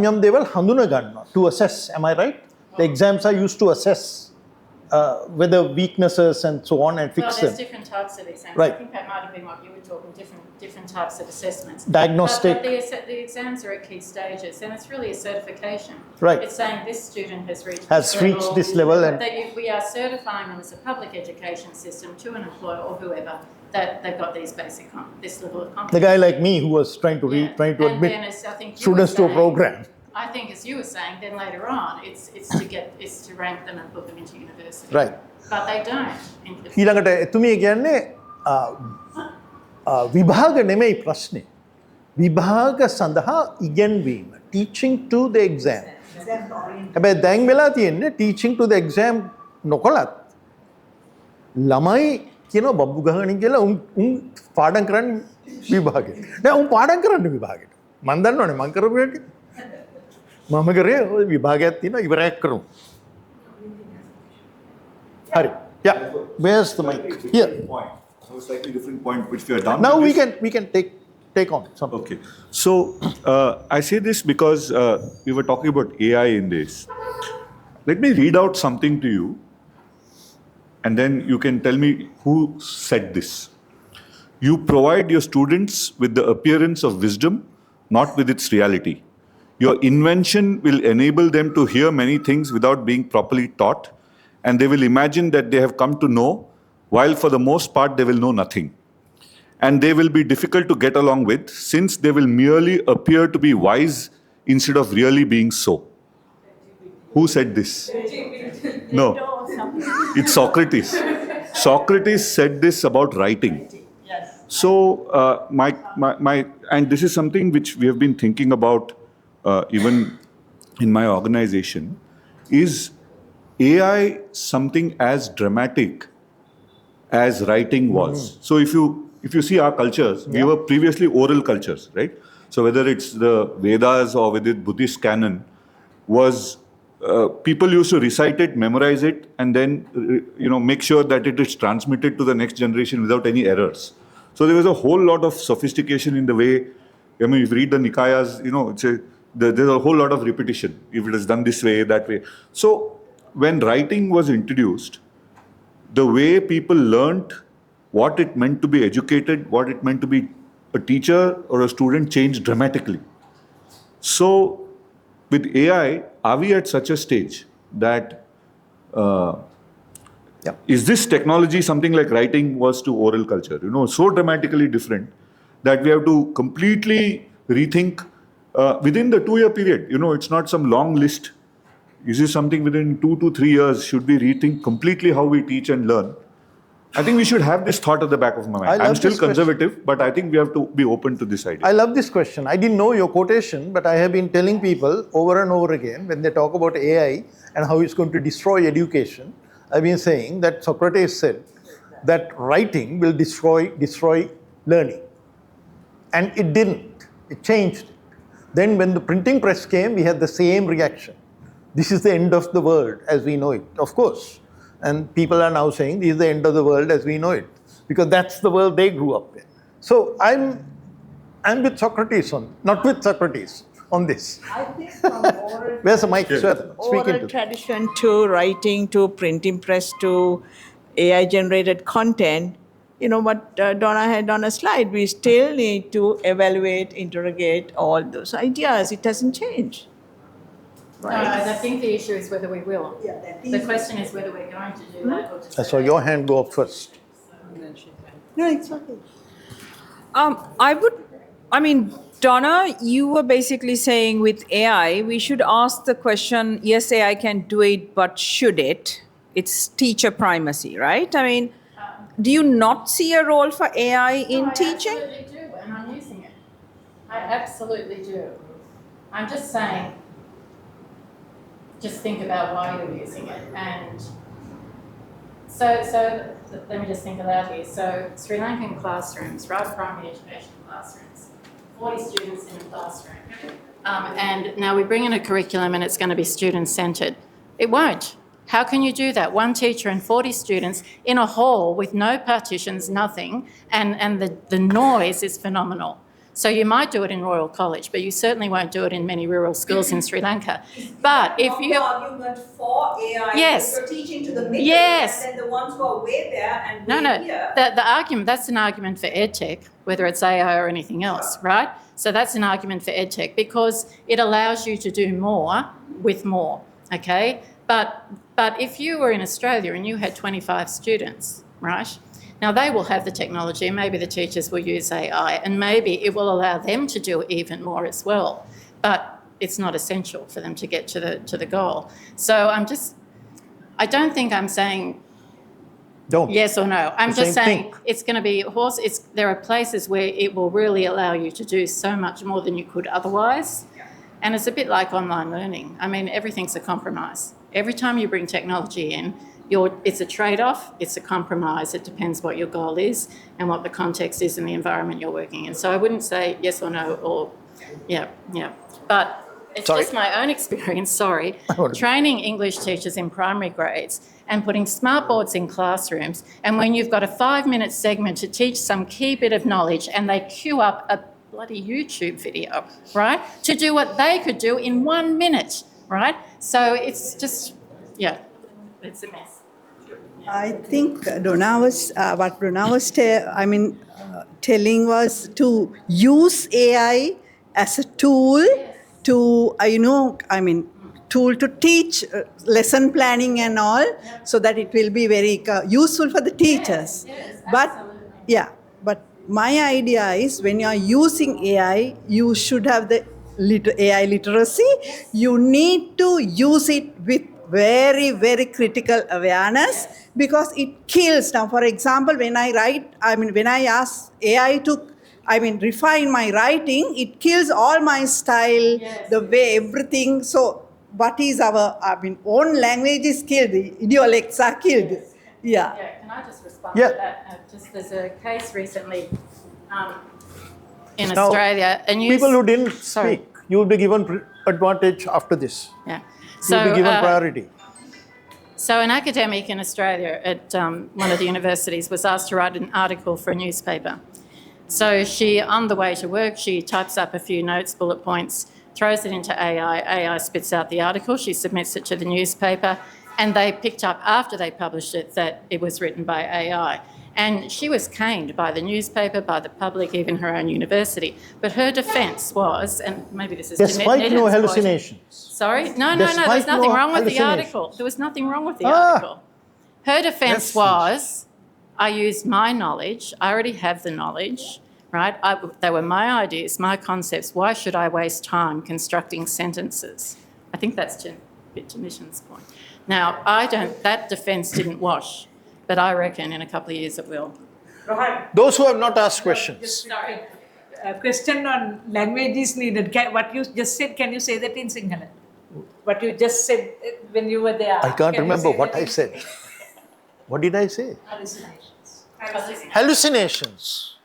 යම් දේවල් හඳුනා ගන්නවා. To assess, am I right? The exams are used to assess whether weaknesses and so on and fix well, them. there's different types of exams. Right. I think that might have been what you were talking, different types of assessments. Diagnostic. But the exams are at key stages, and it's really a certification. Right. It's saying this student has reached this level and that we are certifying them as a public education system to an employer or whoever that they've got this level of competence. The guy like me who was trying to And admit then, as I think you students were to a saying, program. I think, as you were saying, then later on, it's to rank them and put them into university. Right. But they don't. ඊළඟට එතුමිය කියන්නේ විභාග නෙමෙයි ප්‍රශ්නේ. විභාග සඳහා ඉගෙනවීම. Teaching to the exam. හැබැයි දැන් වෙලා තියෙන්නේ teaching to the exam නොකලත් ළමයි කියනවා බබ්බු ගහගෙන කියලා උන් පාඩම් කරන්නේ විභාගෙට. නෑ උන් පාඩම් කරන්නේ විභාගෙට. මම දන්නවනේ මම කරපු එක. මම කරේ ওই විභාගයක් තියෙනවා ඉවරයක් කරමු. Hari. Yeah. Where's the mic? Here. Point. So a slightly different point which we are done. Now with we can take on something. Okay. So I say this because we were talking about AI in this. Let me read out something to you, and then you can tell me who said this. You provide your students with the appearance of wisdom, not with its reality. Your invention will enable them to hear many things without being properly taught, and they will imagine that they have come to know, while for the most part they will know nothing. And they will be difficult to get along with, since they will merely appear to be wise instead of really being so. Who said this? No, it's Socrates. Socrates said this about writing. So, and this is something which we have been thinking about even in my organization, is AI something as dramatic as writing was? So if you see our cultures, we were previously oral cultures, right? So whether it's the Vedas or whether Buddhist canon, was people used to recite it, memorize it, and then make sure that it is transmitted to the next generation without any errors. So there was a whole lot of sophistication in the way. I mean, if you read the Nikayas, there's a whole lot of repetition. If it is done this way, that way. So when writing was introduced, the way people learnt what it meant to be educated, what it meant to be a teacher or a student changed dramatically. So with AI, are we at such a stage that is this technology something like writing was to oral culture? So dramatically different that we have to completely rethink within the 2-year period. It's not some long list. Is this something within 2 to 3 years? Should we rethink completely how we teach and learn? I think we should have this thought at the back of my mind. I'm still conservative, but I think we have to be open to this idea. I love this question. I didn't know your quotation, but I have been telling people over and over again when they talk about AI and how it's going to destroy education, I've been saying that Socrates said that writing will destroy learning. And it didn't. It changed. Then when the printing press came, we had the same reaction. This is the end of the world as we know it, of course. And people are now saying this is the end of the world as we know it, because that's the world they grew up in. So I'm with Socrates not with Socrates on this. I think from oral, where's the mic? Oral tradition to writing to printing press to AI generated content, what Donna had on a slide, we still need to evaluate, interrogate all those ideas. It doesn't change. Right. No, I think the issue is whether we will. The question is whether we're going to do that or just. I saw your hand go up first. No, it's okay. Donna, you were basically saying with AI, we should ask the question, yes, AI can do it, but should it? It's teacher primacy, right? Do you not see a role for AI in teaching? I absolutely do, and I'm using it. I absolutely do. I'm just saying, just think about why you're using it. And so let me just think aloud here. So Sri Lankan classrooms, right, primary education classrooms, 40 students in a classroom. And now we bring in a curriculum and it's going to be student-centred. It won't. How can you do that? One teacher and 40 students in a hall with no partitions, nothing, and the noise is phenomenal. So you might do it in Royal College, but you certainly won't do it in many rural schools in Sri Lanka. But if you... The argument for AI, yes, you're teaching to the middle, yes, and then the ones who are way there and way no, here. the argument, that's an argument for EdTech, whether it's AI or anything else, right? So that's an argument for EdTech because it allows you to do more with more, okay? But if you were in Australia and you had 25 students, right? Now they will have the technology and maybe the teachers will use AI and maybe it will allow them to do even more as well. But it's not essential for them to get to the goal. So I don't think I'm saying yes or no. I'm just saying it's going to be there are places where it will really allow you to do so much more than you could otherwise. And it's a bit like online learning. I mean, everything's a compromise. Every time you bring technology in, it's a trade-off, it's a compromise. It depends what your goal is and what the context is in the environment you're working in. So I wouldn't say yes or no or yeah. But it's just my own experience, training English teachers in primary grades and putting smart boards in classrooms, and when you've got a 5-minute segment to teach some key bit of knowledge and they queue up a bloody YouTube video, right, to do what they could do in 1 minute, right? So it's just, it's a mess. I think what Donna was telling was to use AI as a tool to, tool to teach lesson planning and all, so that it will be very useful for the teachers. But my idea is when you are using AI, you should have the AI literacy. You need to use it with very, very critical awareness because it kills. Now, for example, when I write, when I ask AI to, refine my writing, it kills all my style, the way everything. So, what is our, own language is killed, the idiolects are killed. Yeah, can I just respond to that? There's a case recently in Australia. People who didn't speak, you will be given advantage after this. Yeah. You will be given priority. So an academic in Australia at one of the universities was asked to write an article for a newspaper. So she, on the way to work, she types up a few notes, bullet points, throws it into AI. AI spits out the article. She submits it to the newspaper. And they picked up after they published it that it was written by AI. And she was caned by the newspaper, by the public, even her own university. But her defence was, and maybe this is... Despite no hallucinations. Sorry? No, there's nothing wrong with the article. There was nothing wrong with the article. Her defence was, I used my knowledge, I already have the knowledge, right? They were my ideas, my concepts. Why should I waste time constructing sentences? I think that's to Nishan's point. Now, that defence didn't wash, but I reckon in a couple of years it will. Rohan. Those who have not asked questions. Sorry. A question on language is needed. What you just said, can you say that in Sinhala? What you just said when you were there. I can't remember what I said. What did I say? Hallucinations. Hallucinations.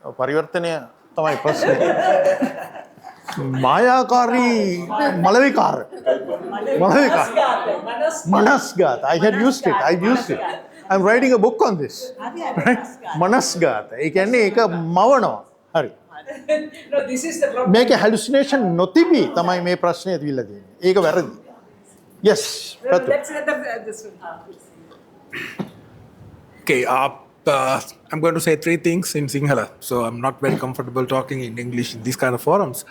Parivartana tamai prasna. Mayakari Malavikar. Manasgat. I had used it. I've used it. I'm writing a book on this. Right? Manasgat. It can make a mavano. Hari. No, this is the problem. Make a hallucination notibi. Tamai me prasne adviladi. Eka varadi. Yes. Let's let this one. Okay. I'm going to say 3 things in Sinhala. So I'm not very comfortable talking in English in these kind of forums.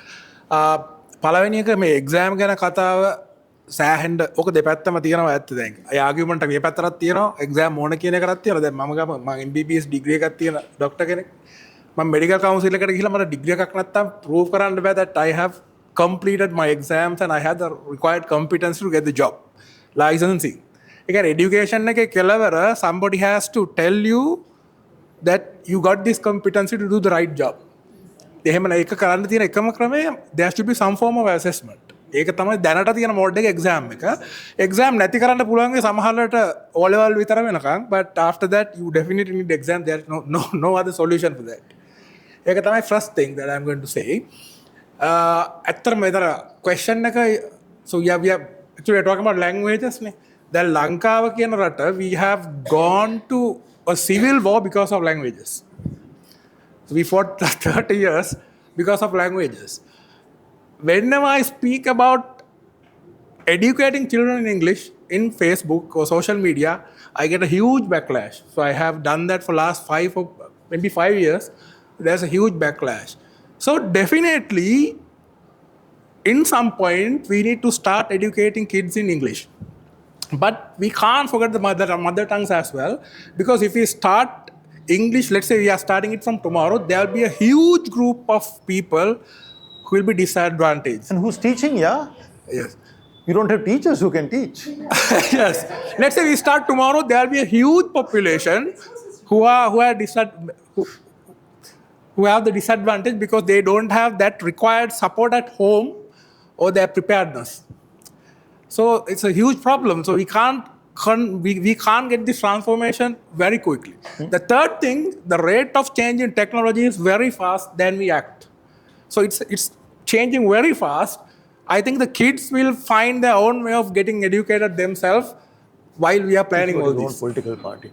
පළවෙනි එක මේ exam ගැන කතාව සෑහෙන්න ඔක දෙපැත්තම තියෙනවා ඇත්ත දැන්. ඒ ආගියුමන්ට් මේ පැත්තටත් තියෙනවා එක්සෑම් ඕන කියන එකටත් තියෙනවා. දැන් මම MBBS ඩිග්‍රී එකක් තියෙන ડોක්ටර් කෙනෙක්. මම මෙඩිකල් කවුන්සිල් එකට ගිහිල්ලා මට ඩිග්‍රී එකක් නැත්තම් ප්‍රූව් කරන්න බෑ that I have completed my exams and I had the required competence to get the job. Licensing. ඒ කියන්නේ education එකේ කෙලවර somebody has to tell you that you got this competency to do the right job. එහෙම ඒක කරන්න තියෙන එකම ක්‍රමය there should be some form of assessment. ඒක තමයි දැනට තියෙන මෝඩ් එක exam එක. exam නැති කරන්න පුළුවන් වේ සමහරවිට O level විතර වෙනකන්, but after that you definitely need exam. There is no other solution for that. ඒක තමයි first thing that I'm going to say. ඇත්තටම මෙතන question එක, so we are actually talking about languages නේ. දැන් ලංකාව කියන රට we have gone to a civil war because of languages. So we fought 30 years because of languages. Whenever I speak about educating children in English in Facebook or social media, I get a huge backlash. So I have done that for last 5 or maybe 5 years. There's a huge backlash. So definitely, in some point, we need to start educating kids in English. But we can't forget the mother tongues as well, because if we start English, let's say we are starting it from tomorrow, there will be a huge group of people who will be disadvantaged. And who's teaching, yeah? Yes. You don't have teachers who can teach. Yes. Let's say we start tomorrow, there will be a huge population who have the disadvantage because they don't have that required support at home or their preparedness. So it's a huge problem. So we can't get this transformation very quickly. The third thing, the rate of change in technology is very fast than we act. So it's changing very fast. I think the kids will find their own way of getting educated themselves while we are planning all this. Political party.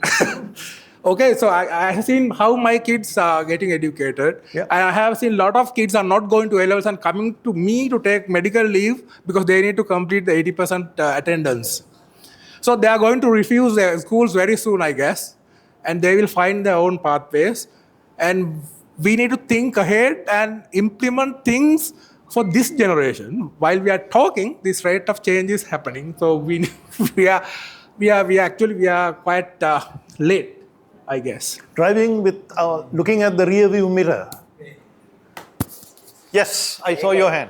Okay, so I have seen how my kids are getting educated. Yeah. And I have seen a lot of kids are not going to A-levels and coming to me to take medical leave because they need to complete the 80% attendance. So they are going to refuse their schools very soon, I guess. And they will find their own pathways. And we need to think ahead and implement things for this generation. While we are talking, this rate of change is happening. So we are quite late, I guess. Driving with looking at the rear view mirror. Yes, I saw your hand.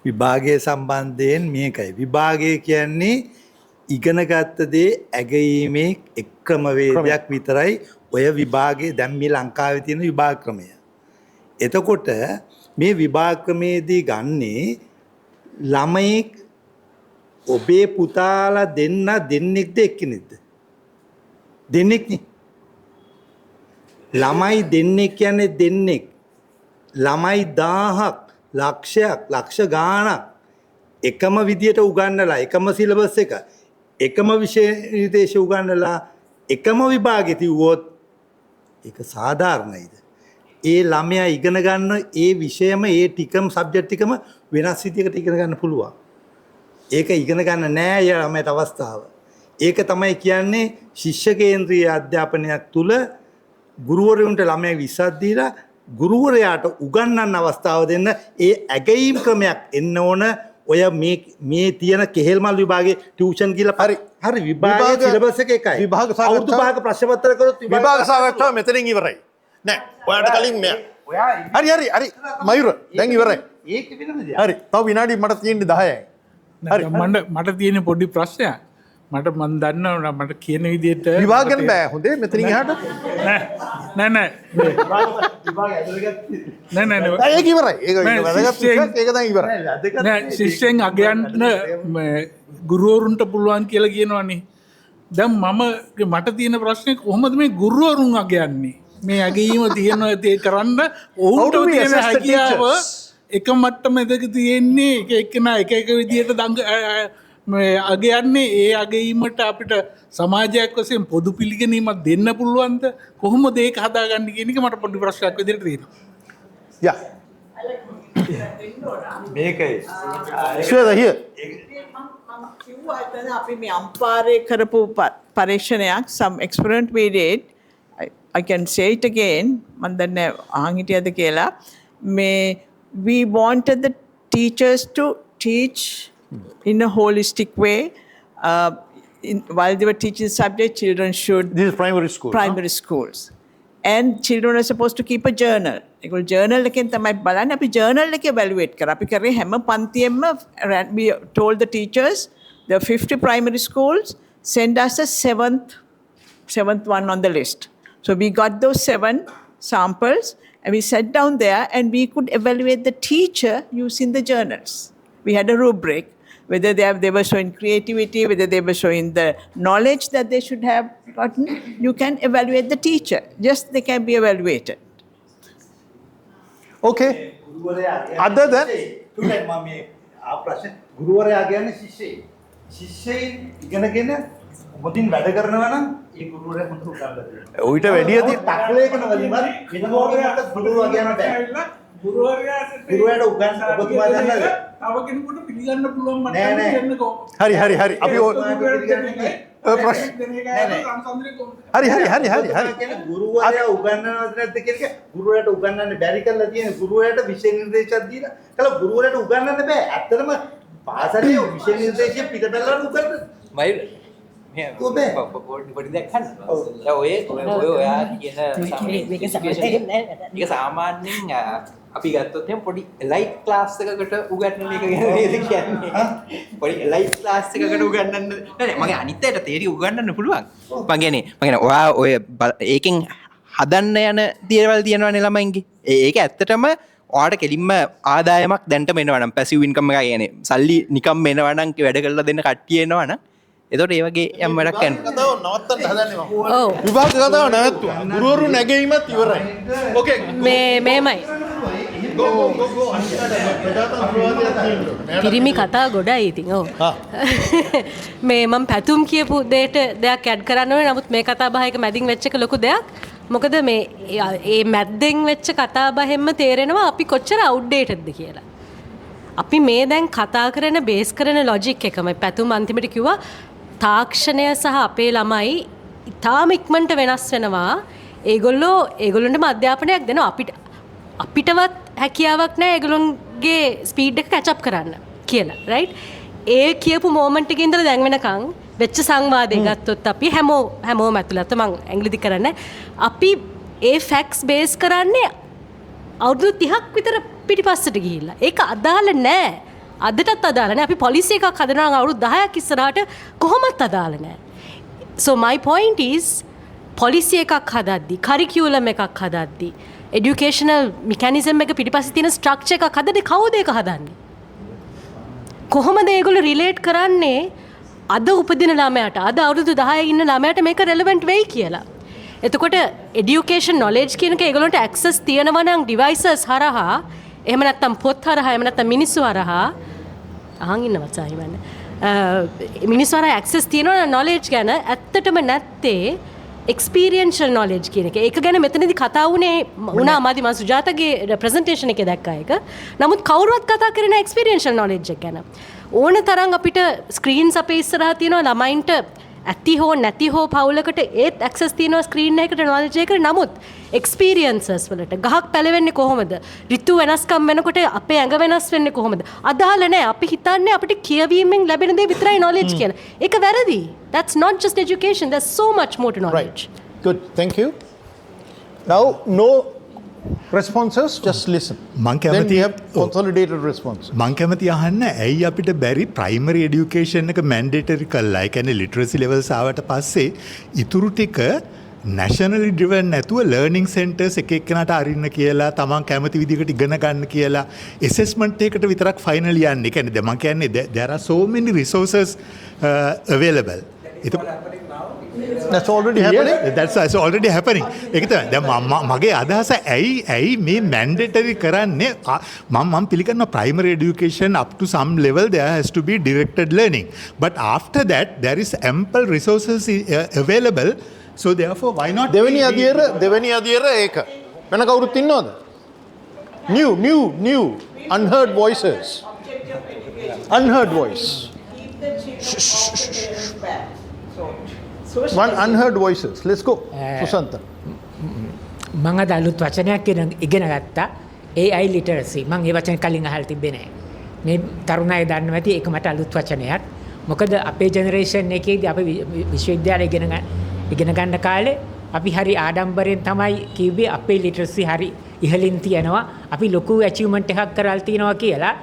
විභාගය සම්බන්ධයෙන් මේකයි. විභාගය කියන්නේ ඉගෙනගත්ත දේ ඇගීමේ එක් ක්‍රමවේදයක් විතරයි ඔය විභාගයේ දැන් මේ ලංකාවේ තියෙන විභාග ක්‍රමය. එතකොට මේ විභාග ක්‍රමයේදී ගන්නේ ළමයෙක් ඔබේ පුතාලා දෙන්නෙක්ද එක්කෙනෙක්ද? දෙන්නෙක්නේ. ළමයි දෙන්නෙක් කියන්නේ දෙන්නෙක්. ළමයි 1000ක් ලක්ෂයක් ලක්ෂ ගාණක් එකම විදියට උගන්නලා එකම සිලබස් එක එකම විෂය නිර්දේශ උගන්නලා එකම විභාගෙ තියුවොත් ඒක සාධාරණයිද? ඒ ළමයා ඉගෙන ගන්න ඒ විෂයම ඒ ටිකම සබ්ජෙක්ට් ටිකම වෙනස් විදියකට ඉගෙන ගන්න පුළුවන්. ඒක ඉගෙන ගන්න නෑ ළමයට අවස්ථාව. ඒක තමයි කියන්නේ ශිෂ්‍ය කේන්ද්‍රීය අධ්‍යාපනයක් තුල ගුරුවරුන්ට ළමයා විසක් දීලා ගුරුවරයාට උගන්වන්න අවස්ථාව දෙන්න ඒ ඇගීම් ක්‍රමයක් එන්න ඕන. ඔය මේ තියෙන කෙහෙල්මල් විභාගේ ටියුෂන් කියලා හරි විභාගයේ සිලබස් එක එකයි. විභාග අවුරුදු පහක ප්‍රශ්න පත්‍ර කරොත් විභාග සාකච්ඡාව මෙතනින් ඉවරයි. නෑ ඔයාලට කලින් මෙයා. හරි මයුර දැන් ඉවරයි. ඒක වෙනම දෙයක්. හරි තව විනාඩි මට තියෙන්නේ 10යි. හරි මට තියෙන පොඩි ප්‍රශ්නයක්. මට මන් දන්නවා මට කියන විදිහට විභාගයෙන් බෑ හොඳේ මෙතනින් එහාට නෑ ඒක ඉවරයි. ඒක වැදගත් විෂයක්. ඒක දැන් ඉවරයි. නෑ ශිෂ්‍යයන් අගයන්න ගුරුවරුන්ට පුළුවන් කියලා කියනවනේ. දැන් මට තියෙන ප්‍රශ්නේ කොහොමද මේ ගුරුවරුන් අගයන්නේ? මේ අගීම තියෙනවා ඒ කරන්න ඔවුන්ට තියෙන හැකියාව එක මට්ටමක තියෙන්නේ එක එක විදිහට අගයන්නේ. ඒ අගීමට අපිට සමාජයක් වශයෙන් පොදු පිළිගැනීමක් දෙන්න පුළුවන්ද? කොහොමද ඒක හදාගන්නේ කියන එක මට පොඩි ප්‍රශ්නයක් විදිහට තියෙනවා. යා මේකයි ශ්වේත හිය කිව්වා එතන අපි මේ අම්පාරේ කරපු පරීක්ෂණයක් some experiment we did. I can say it again. මම දන්නේ අහන් හිටියද කියලා. We wanted the teachers to teach in a holistic way. While they were teaching the subject, children should... This is primary school. Primary schools. And children are supposed to keep a journal. ඒගොල්ලෝ journal එකෙන් තමයි බලන්නේ. අපි journal එක evaluate කරා. අපි කරේ හැම පන්තියෙම we told the teachers, there are 50 primary schools, send us a seventh one on the list. So we got those 7 samples And we sat down there and we could evaluate the teacher using the journals. We had a rubric, whether they were showing creativity, whether they were showing the knowledge that they should have gotten. You can evaluate the teacher. Just they can be evaluated. Okay. Other than ගුරුවරයා කියන්නේ ශිෂ්‍යයෙක්. ශිෂ්‍යයින් ඉගෙනගෙන මොදින් වැඩ කරනවා නම් ඒ ගුරුවරයා හොඳට උගන්වලා දෙනවා. ඔයිට වැඩිය තක්ලේකන වලින්වත් වෙනමෝකට ගුරුවරයා කියන බෑ. ගුරුවරයාට උගන්වන්න ඔබතුමා දන්නවද? තව කෙනෙකුට පිළිගන්න පුළුවන් මට්ටමට එන්නකෝ. හරි. අපි හරි. ගුරුවරයා උගන්වනවද නැද්ද කියලා ගුරුවරයාට උගන්වන්න බැරි කරලා තියෙන ගුරුවරයාට විෂය නිර්දේශයක් දීලා කල ගුරුවරයාට උගන්වන්න බෑ. ඇත්තටම පාසලේ විෂය නිර්දේශය පිටපැල්ලට උගන්වන්න. පොඩි දෙයක් ගන්න. දැන් ඔයා කියන මේක සාමාන්‍යයෙන් අපි ගත්තොත් එහෙනම් පොඩි ලයිට් ක්ලාස් එකකට උගන්වන එක ගැන නේද කියන්නේ. පොඩි ලයිට් ක්ලාස් එකකට උගන්වන්න නෑ මගේ අනිත් අයට තේරි උගන්වන්න පුළුවන්. මම කියන්නේ ඔයා ඔය ඒකෙන් හදන්න යන දේවල් තියෙනවනේ ළමයින්ගේ. ඒක ඇත්තටම ඔයාට කෙලින්ම ආදායමක් දැන්ටම එනවා නම් පැසිව් ඉන්කම් එක කියන්නේ සල්ලි නිකම් එනවා නම් වැඩ කරලා දෙන්න කට්ටිය එනවා නම් එතකොට ඒ වගේ යම් වැඩක් කරන්න. කතාව නවත්තන්න හදන්නේ මම. ඔව්. විභාග කතාව නැවතුවා. ගුරුවරු නැගෙීමත් ඉවරයි. ඕකේ. මේමයි. පිරිමි කතා ගොඩයි ඉතින්. ඔව්. මේ මම පැතුම් කියපු දෙයට දෙයක් ඇඩ් කරන්න ඕනේ. නමුත් මේ කතා බහ එක මැදින් වෙච්ච එක ලොකු දෙයක්. මොකද මේ ඒ මැද්දෙන් වෙච්ච කතා බහෙන්ම තේරෙනවා අපි කොච්චර අවුට්ඩේටඩ්ද කියලා. අපි මේ දැන් කතා කරන බේස් කරන ලොජික් එකම පැතුම් අන්තිමට කිව්වා තාක්ෂණය සහ අපේ ළමයි ඉතාම ඉක්මනට වෙනස් වෙනවා. ඒගොල්ලොන්ටම අධ්‍යාපනයක් දෙනවා අපිටවත් හැකියාවක් නැහැ ඒගොල්ලොන්ගේ ස්පීඩ් එක කැච් අප් කරන්න කියලා. රයිට්? ඒ කියපු මොමන්ට් එකේ ඉඳලා දැන් වෙනකන් වෙච්ච සංවාදේ ගත්තොත් අපි හැමෝම ඇතුළත මම ඇඟිලි දික් කරන්නේ අපි ඒ ෆැක්ට්ස් බේස් කරන්නේ අවුරුදු 30ක් විතර පිටිපස්සට ගිහිල්ලා. ඒක අදාළ නෑ. අදටත් අදාළ නෑ. අපි පොලිසි එකක් හදනවා නම් අවුරුදු 10ක් ඉස්සරහට කොහොමත් අදාළ නෑ. So my point is police එකක් හදද්දි, කරිකියුලම් එකක් හදද්දි, educational mechanism එක පිටිපස්සේ තියෙන structure එකක් හදද්දි කවුද ඒක හදන්නේ? කොහොමද ඒගොල්ලෝ රිලේට් කරන්නේ අද උපදින ළමයාට, අද අවුරුදු 10 ඉන්න ළමයාට මේක relevant වෙයි කියලා? එතකොට education knowledge කියන එක ඒගොල්ලන්ට access තියෙනවා නම් devices හරහා එහෙම නැත්නම් පොත් හරහා එහෙම නැත්නම් මිනිස්සු හරහා අහන් ඉන්නවත් සාහිමන්න මිනිස්සු හරහා access තියෙනවා knowledge ගැන ඇත්තටම නැත්තේ experiential knowledge කියන එක. ඒක ගැන මෙතනදී කතා වුණා මාදි මම සුජාතගේ presentation එකේ දැක්කා ඒක. නමුත් කවුරුවත් කතා කරන්නේ experiential knowledge එක ගැන. ඕන තරම් අපිට screens අපේ ඉස්සරහා තියෙනවා ළමයින්ට ඇති හෝ නැති හෝ පවුලකට ඒත් access තියෙනවා screen එකකට knowledge එකකට. නමුත් experiences වලට ගහක් පැලවෙන්නේ කොහොමද? ඍතු වෙනස්කම් වෙනකොට අපේ ඇඟ වෙනස් වෙන්නේ කොහොමද? අදාළ නැහැ. අපි හිතන්නේ අපිට කියවීමෙන් ලැබෙන දේ විතරයි knowledge කියලා. ඒක වැරදි. That's not just education. There's so much more to knowledge. Right. Good. Thank you. Now, no responses, just listen. Then we have consolidated responses. මං කැමති අහන්න ඇයි අපිට බැරි primary education එක mandatory කළා? ඒ කියන්නේ literacy levels ආවට පස්සේ ඉතුරු ටික nationally driven නැතුව learning centers එක එක්කනට අරින්න කියලා තමන් කැමති විදිහකට ඉගෙන ගන්න කියලා assessment එකකට විතරක් final යන්නේ. ඒ කියන්නේ මම කියන්නේ there are so many resources available. That's already happening? Yes, that's already happening. ඒක තමයි. දැන් මගේ අදහස ඇයි මේ mandatory කරන්නේ? මම පිළිගන්නවා primary education up to some level there has to be directed learning. But after that there is ample resources available. So therefore why not? දෙවෙනි අධ්‍යයන ඒක. වෙන කවුරුත් ඉන්නවද? New unheard voices. Unheard voice. One unheard voices. Let's go. Susanta. මම අද අලුත් වචනයක් ඉගෙන ගත්තා. AI literacy. මම ඒ වචන කලින් අහලා තිබ්බේ නැහැ. මේ තරුණ අය දන්නවා ඇති ඒක මට අලුත් වචනයක්. මොකද අපේ ජෙනරේෂන් එකේදී අපි විශ්වවිද්‍යාලේ ඉගෙන ගන්න කාලේ අපි හරි ආඩම්බරෙන් තමයි කිව්වේ අපේ ලිටරසි හරි ඉහළින් තියෙනවා. අපි ලොකු ඇචීව්මන්ට් එකක් කරලා තිනවා කියලා.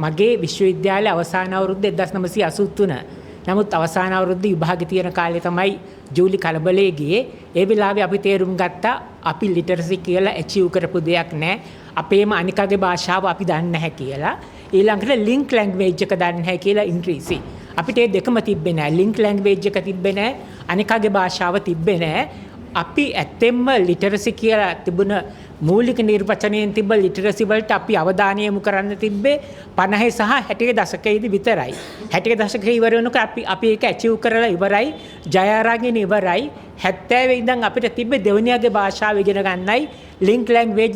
මගේ විශ්වවිද්‍යාලයේ අවසාන අවුරුද්ද 1983 නමුත් අවසාන අවුරුද්ද විභාගෙ තියෙන කාලේ තමයි ජූලි කලබලේ ගියේ. ඒ වෙලාවේ අපි තේරුම් ගත්තා අපි ලිටරසි කියලා ඇචීව් කරපු දෙයක් නැහැ. අපේම අනිකගේ භාෂාව අපි දන්නේ නැහැ කියලා. ඊළඟට ලින්ක් ලැන්ග්වේජ් එක දන්නේ නැහැ කියලා ඉංග්‍රීසි. අපිට ඒ දෙකම තිබ්බේ නැහැ. ලින්ක් ලැන්ග්වේජ් එක තිබ්බේ නැහැ. අනිකගේ භාෂාව තිබ්බේ නැහැ. අපි ඇත්තෙන්ම ලිටරසි කියලා තිබුණ මූලික නිර්වචනයෙන් තිබ්බ ලිටරසි වලට අපි අවධානය යොමු කරන්න තිබ්බේ 50 සහ 60 දශකයේදී විතරයි. 60 දශකයේ ඉවර වෙනකොට අපි ඒක ඇචීව් කරලා ඉවරයි. ජය අරගෙන ඉවරයි. 70 ඉඳන් අපිට තිබ්බේ දෙවෙනියගේ භාෂාව ඉගෙන ගන්නයි ලින්ක් ලැන්ග්වේජ්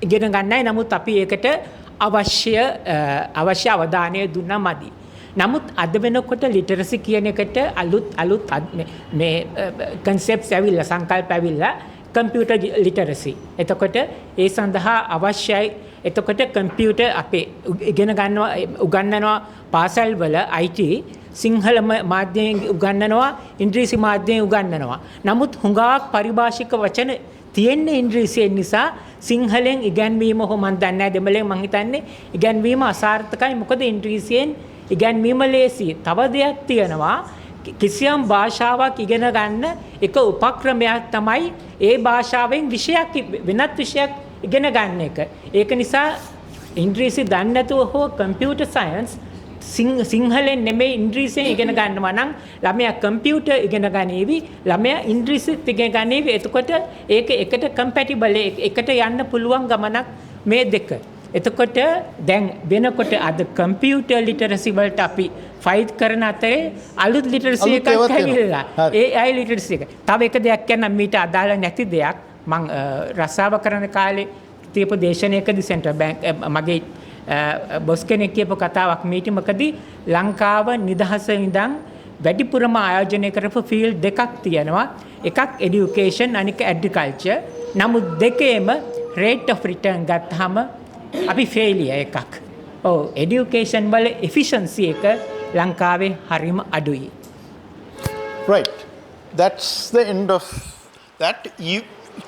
ඉගෙන ගන්නයි. නමුත් අපි ඒකට අවශ්‍ය අවධානය දුන්නා මදි. නමුත් අද වෙනකොට ලිටරසි කියන එකට අලුත් මේ කන්සෙප්ට්ස් ඇවිල්ලා සංකල්ප ඇවිල්ලා කම්පියුටර් ලිටරසි. එතකොට ඒ සඳහා අවශ්‍යයි. එතකොට කම්පියුටර් අපේ ඉගෙන ගන්නවා උගන්වනවා පාසල් වල IT සිංහල මාධ්‍යයෙන් උගන්වනවා ඉංග්‍රීසි මාධ්‍යයෙන් උගන්වනවා. නමුත් හුඟක් පරිභාෂික වචන තියෙන්නේ ඉංග්‍රීසියෙන් නිසා සිංහලෙන් ඉගැන්වීම හෝ මන් දන්නේ නැහැ දෙමළෙන් මං හිතන්නේ ඉගැන්වීම අසාර්ථකයි. මොකද ඉංග්‍රීසියෙන් ඉගැන්වීම ලේසි. තව දෙයක් තියෙනවා කිසියම් භාෂාවක් ඉගෙන ගන්න එක උපක්‍රමයක් තමයි ඒ භාෂාවෙන් විෂයක් වෙනත් විෂයක් ඉගෙන ගන්න එක. ඒක නිසා ඉංග්‍රීසි දන්නේ නැතුව හෝ කම්පියුටර් සයන්ස් සිංහලෙන් නෙමෙයි ඉංග්‍රීසියෙන් ඉගෙන ගන්නවා නම් ළමයා කම්පියුටර් ඉගෙන ගනීවි ළමයා ඉංග්‍රීසිත් ඉගෙන ගනීවි. එතකොට ඒක එකට කම්පැටිබල් එකට යන්න පුළුවන් ගමනක් මේ දෙක. එතකොට දැන් වෙනකොට අද කම්පියුටර් ලිටරසි වලට අපි ෆයිට් කරන අතරේ අලුත් ලිටරසි එකක් හැවිලා AI ලිටරසි එක. තව එක දෙයක් කියන්නම් මීට අදාළ නැති දෙයක්. මම රස්සාව කරන කාලේ තියපු දේශනයකදී සෙන්ට්‍රල් බැංක් මගේ බොස් කෙනෙක් කියපු කතාවක් මීටිමකදී ලංකාව නිදහස ඉඳන් වැඩිපුරම ආයෝජනය කරපු ෆීල්ඩ් දෙකක් තියෙනවා. එකක් එඩියුකේෂන් අනික ඇග්‍රිකල්චර්. නමුත් දෙකේම රේට් ඔෆ් රිටර්න් ගත්තාම අපි ෆේලියර් එකක්. ඔව් එඩියුකේෂන් වල එෆිෂන්සි එක ලංකාවේ හරිම අඩුයි. Right. That's the end of that.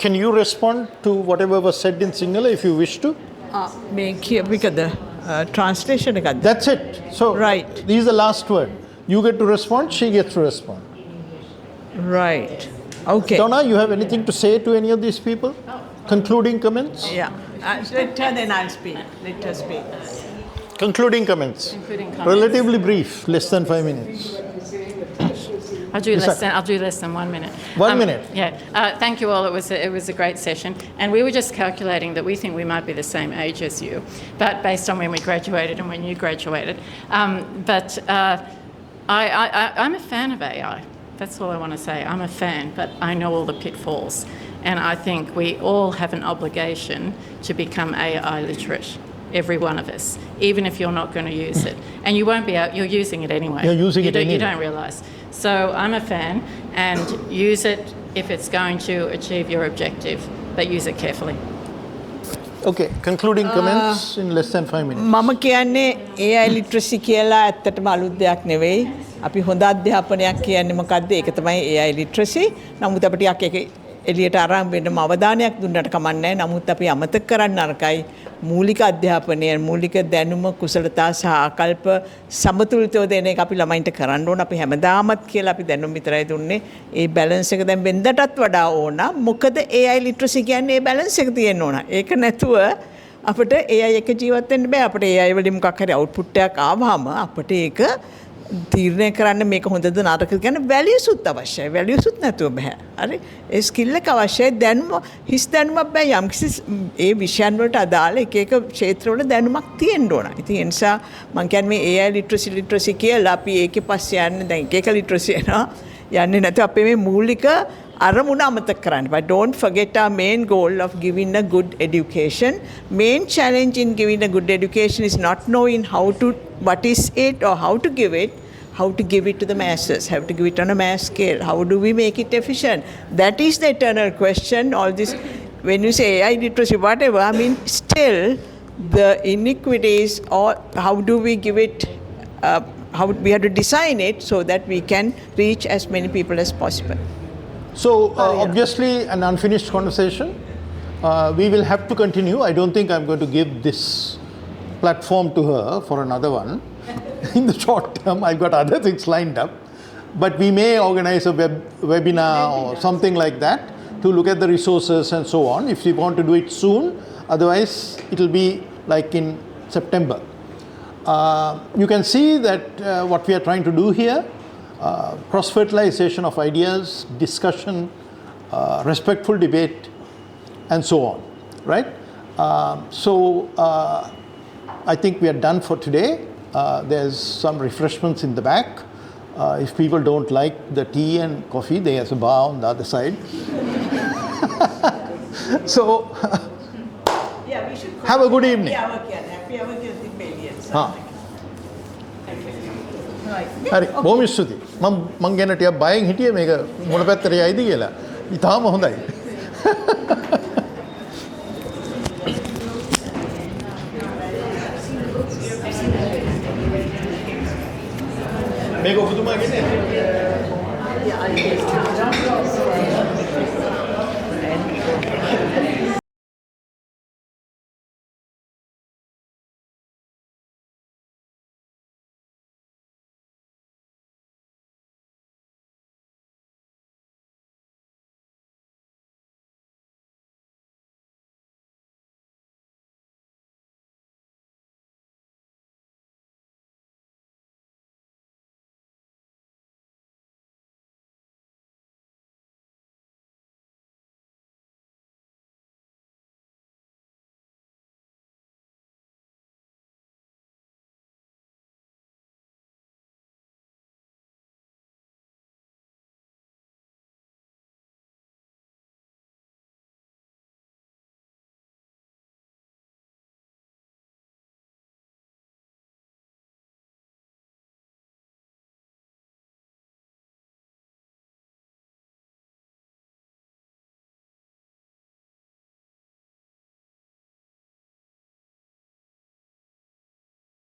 Can you respond to whatever was said in Sinhala if you wish to? Translation එකක්ද? That's it. So right. This is the last word. You get to respond, she gets to respond. Right. Okay. Donna, you have anything to say to any of these people? Concluding comments? Yeah. Let her then I'll speak. Let her speak. Concluding comments. Relatively brief, less than 5 minutes. I'll do less than 1 minute. 1 minute. Yeah. Thank you all. It was a great session, and we were just calculating that we think we might be the same age as you, but based on when we graduated and when you graduated. I'm a fan of AI. That's all I want to say. I'm a fan, but I know all the pitfalls, and I think we all have an obligation to become AI literate. Every one of us, even if you're not going to use it, and you won't be out. You're using it anyway. You're using it anyway. You don't realise. So I'm a fan, and use it if it's going to achieve your objective, but use it carefully. Okay, concluding comments in less than 5 minutes. මම කියන්නේ AI literacy කියලා ඇත්තටම අලුත් දෙයක් නෙවෙයි. අපි හොඳ අධ්‍යාපනයක් කියන්නේ මොකද්ද? ඒක තමයි AI literacy. නමුත් අපිට ටිකක් ඒක එළියට අරන් වෙනම අවධානයක් දුන්නට කමක් නැහැ. නමුත් අපි අමතක කරන්න නරකයි. මූලික අධ්‍යාපනය මූලික දැනුම කුසලතා සහ ආකල්ප සමතුලිතව දෙන එක අපි ළමයින්ට කරන්න ඕන. අපි හැමදාමත් කියලා අපි දැනුම් විතරයි දුන්නේ. ඒ බැලන්ස් එක දැන් වෙනදටත් වඩා ඕන. මොකද AI literacy කියන්නේ ඒ බැලන්ස් එක තියෙන්න ඕන. ඒක නැතුව අපිට AI එක ජීවත් වෙන්න බෑ. අපිට AI වලින් මොකක් හරි අවුට්පුට් එකක් ආවම අපිට ඒක තීරණය කරන්න මේක හොඳද නරකද කියන වැලියුස් උත් අවශ්‍යයි. වැලියුස් උත් නැතුව බෑ. හරි? ඒ ස්කිල් එක අවශ්‍යයි. දැනුම හිස් දැනුමක් බෑ. යම්කිසි ඒ විෂයන් වලට අදාළ එක එක ක්ෂේත්‍රවල දැනුමක් තියෙන්න ඕන. ඉතින් ඒ නිසා මම කියන්නේ මේ AI literacy කියලා අපි ඒකේ පස්සේ යන්නේ දැන් එක එක literacy එනවා. යන්නේ නැතුව අපේ මේ මූලික අරමුණ අමතක කරන්න. But don't forget our main goal of giving a good education. Main challenge in giving a good education is not knowing what is it or how to give it to the masses, how to give it on a mass scale, how do we make it efficient? That is the eternal question. All this, when you say AI literacy, whatever, I mean, still the iniquities or how do we give it, how we have to design it so that we can reach as many people as possible. So obviously an unfinished conversation. We will have to continue. I don't think I'm going to give this platform to her for another one. In the short term, I've got other things lined up. But we may organize a webinar or something like that to look at the resources and so on, if we want to do it soon. Otherwise, it will be like in September. You can see that what we are trying to do here, cross-fertilization of ideas, discussion, respectful debate, and so on, right? I think we are done for today. There's some refreshments in the back. If people don't like the tea and coffee, there's a bar on the other side. So, yeah, we should have a good evening. හරි බොහොම ස්තුතියි මම ගැන ටිකක් බයෙන් හිටියේ මේක මොන පැත්තට යයිද කියලා. ඉතාලම හොඳයි. මේක ඔබතුමා ගෙන්නේ?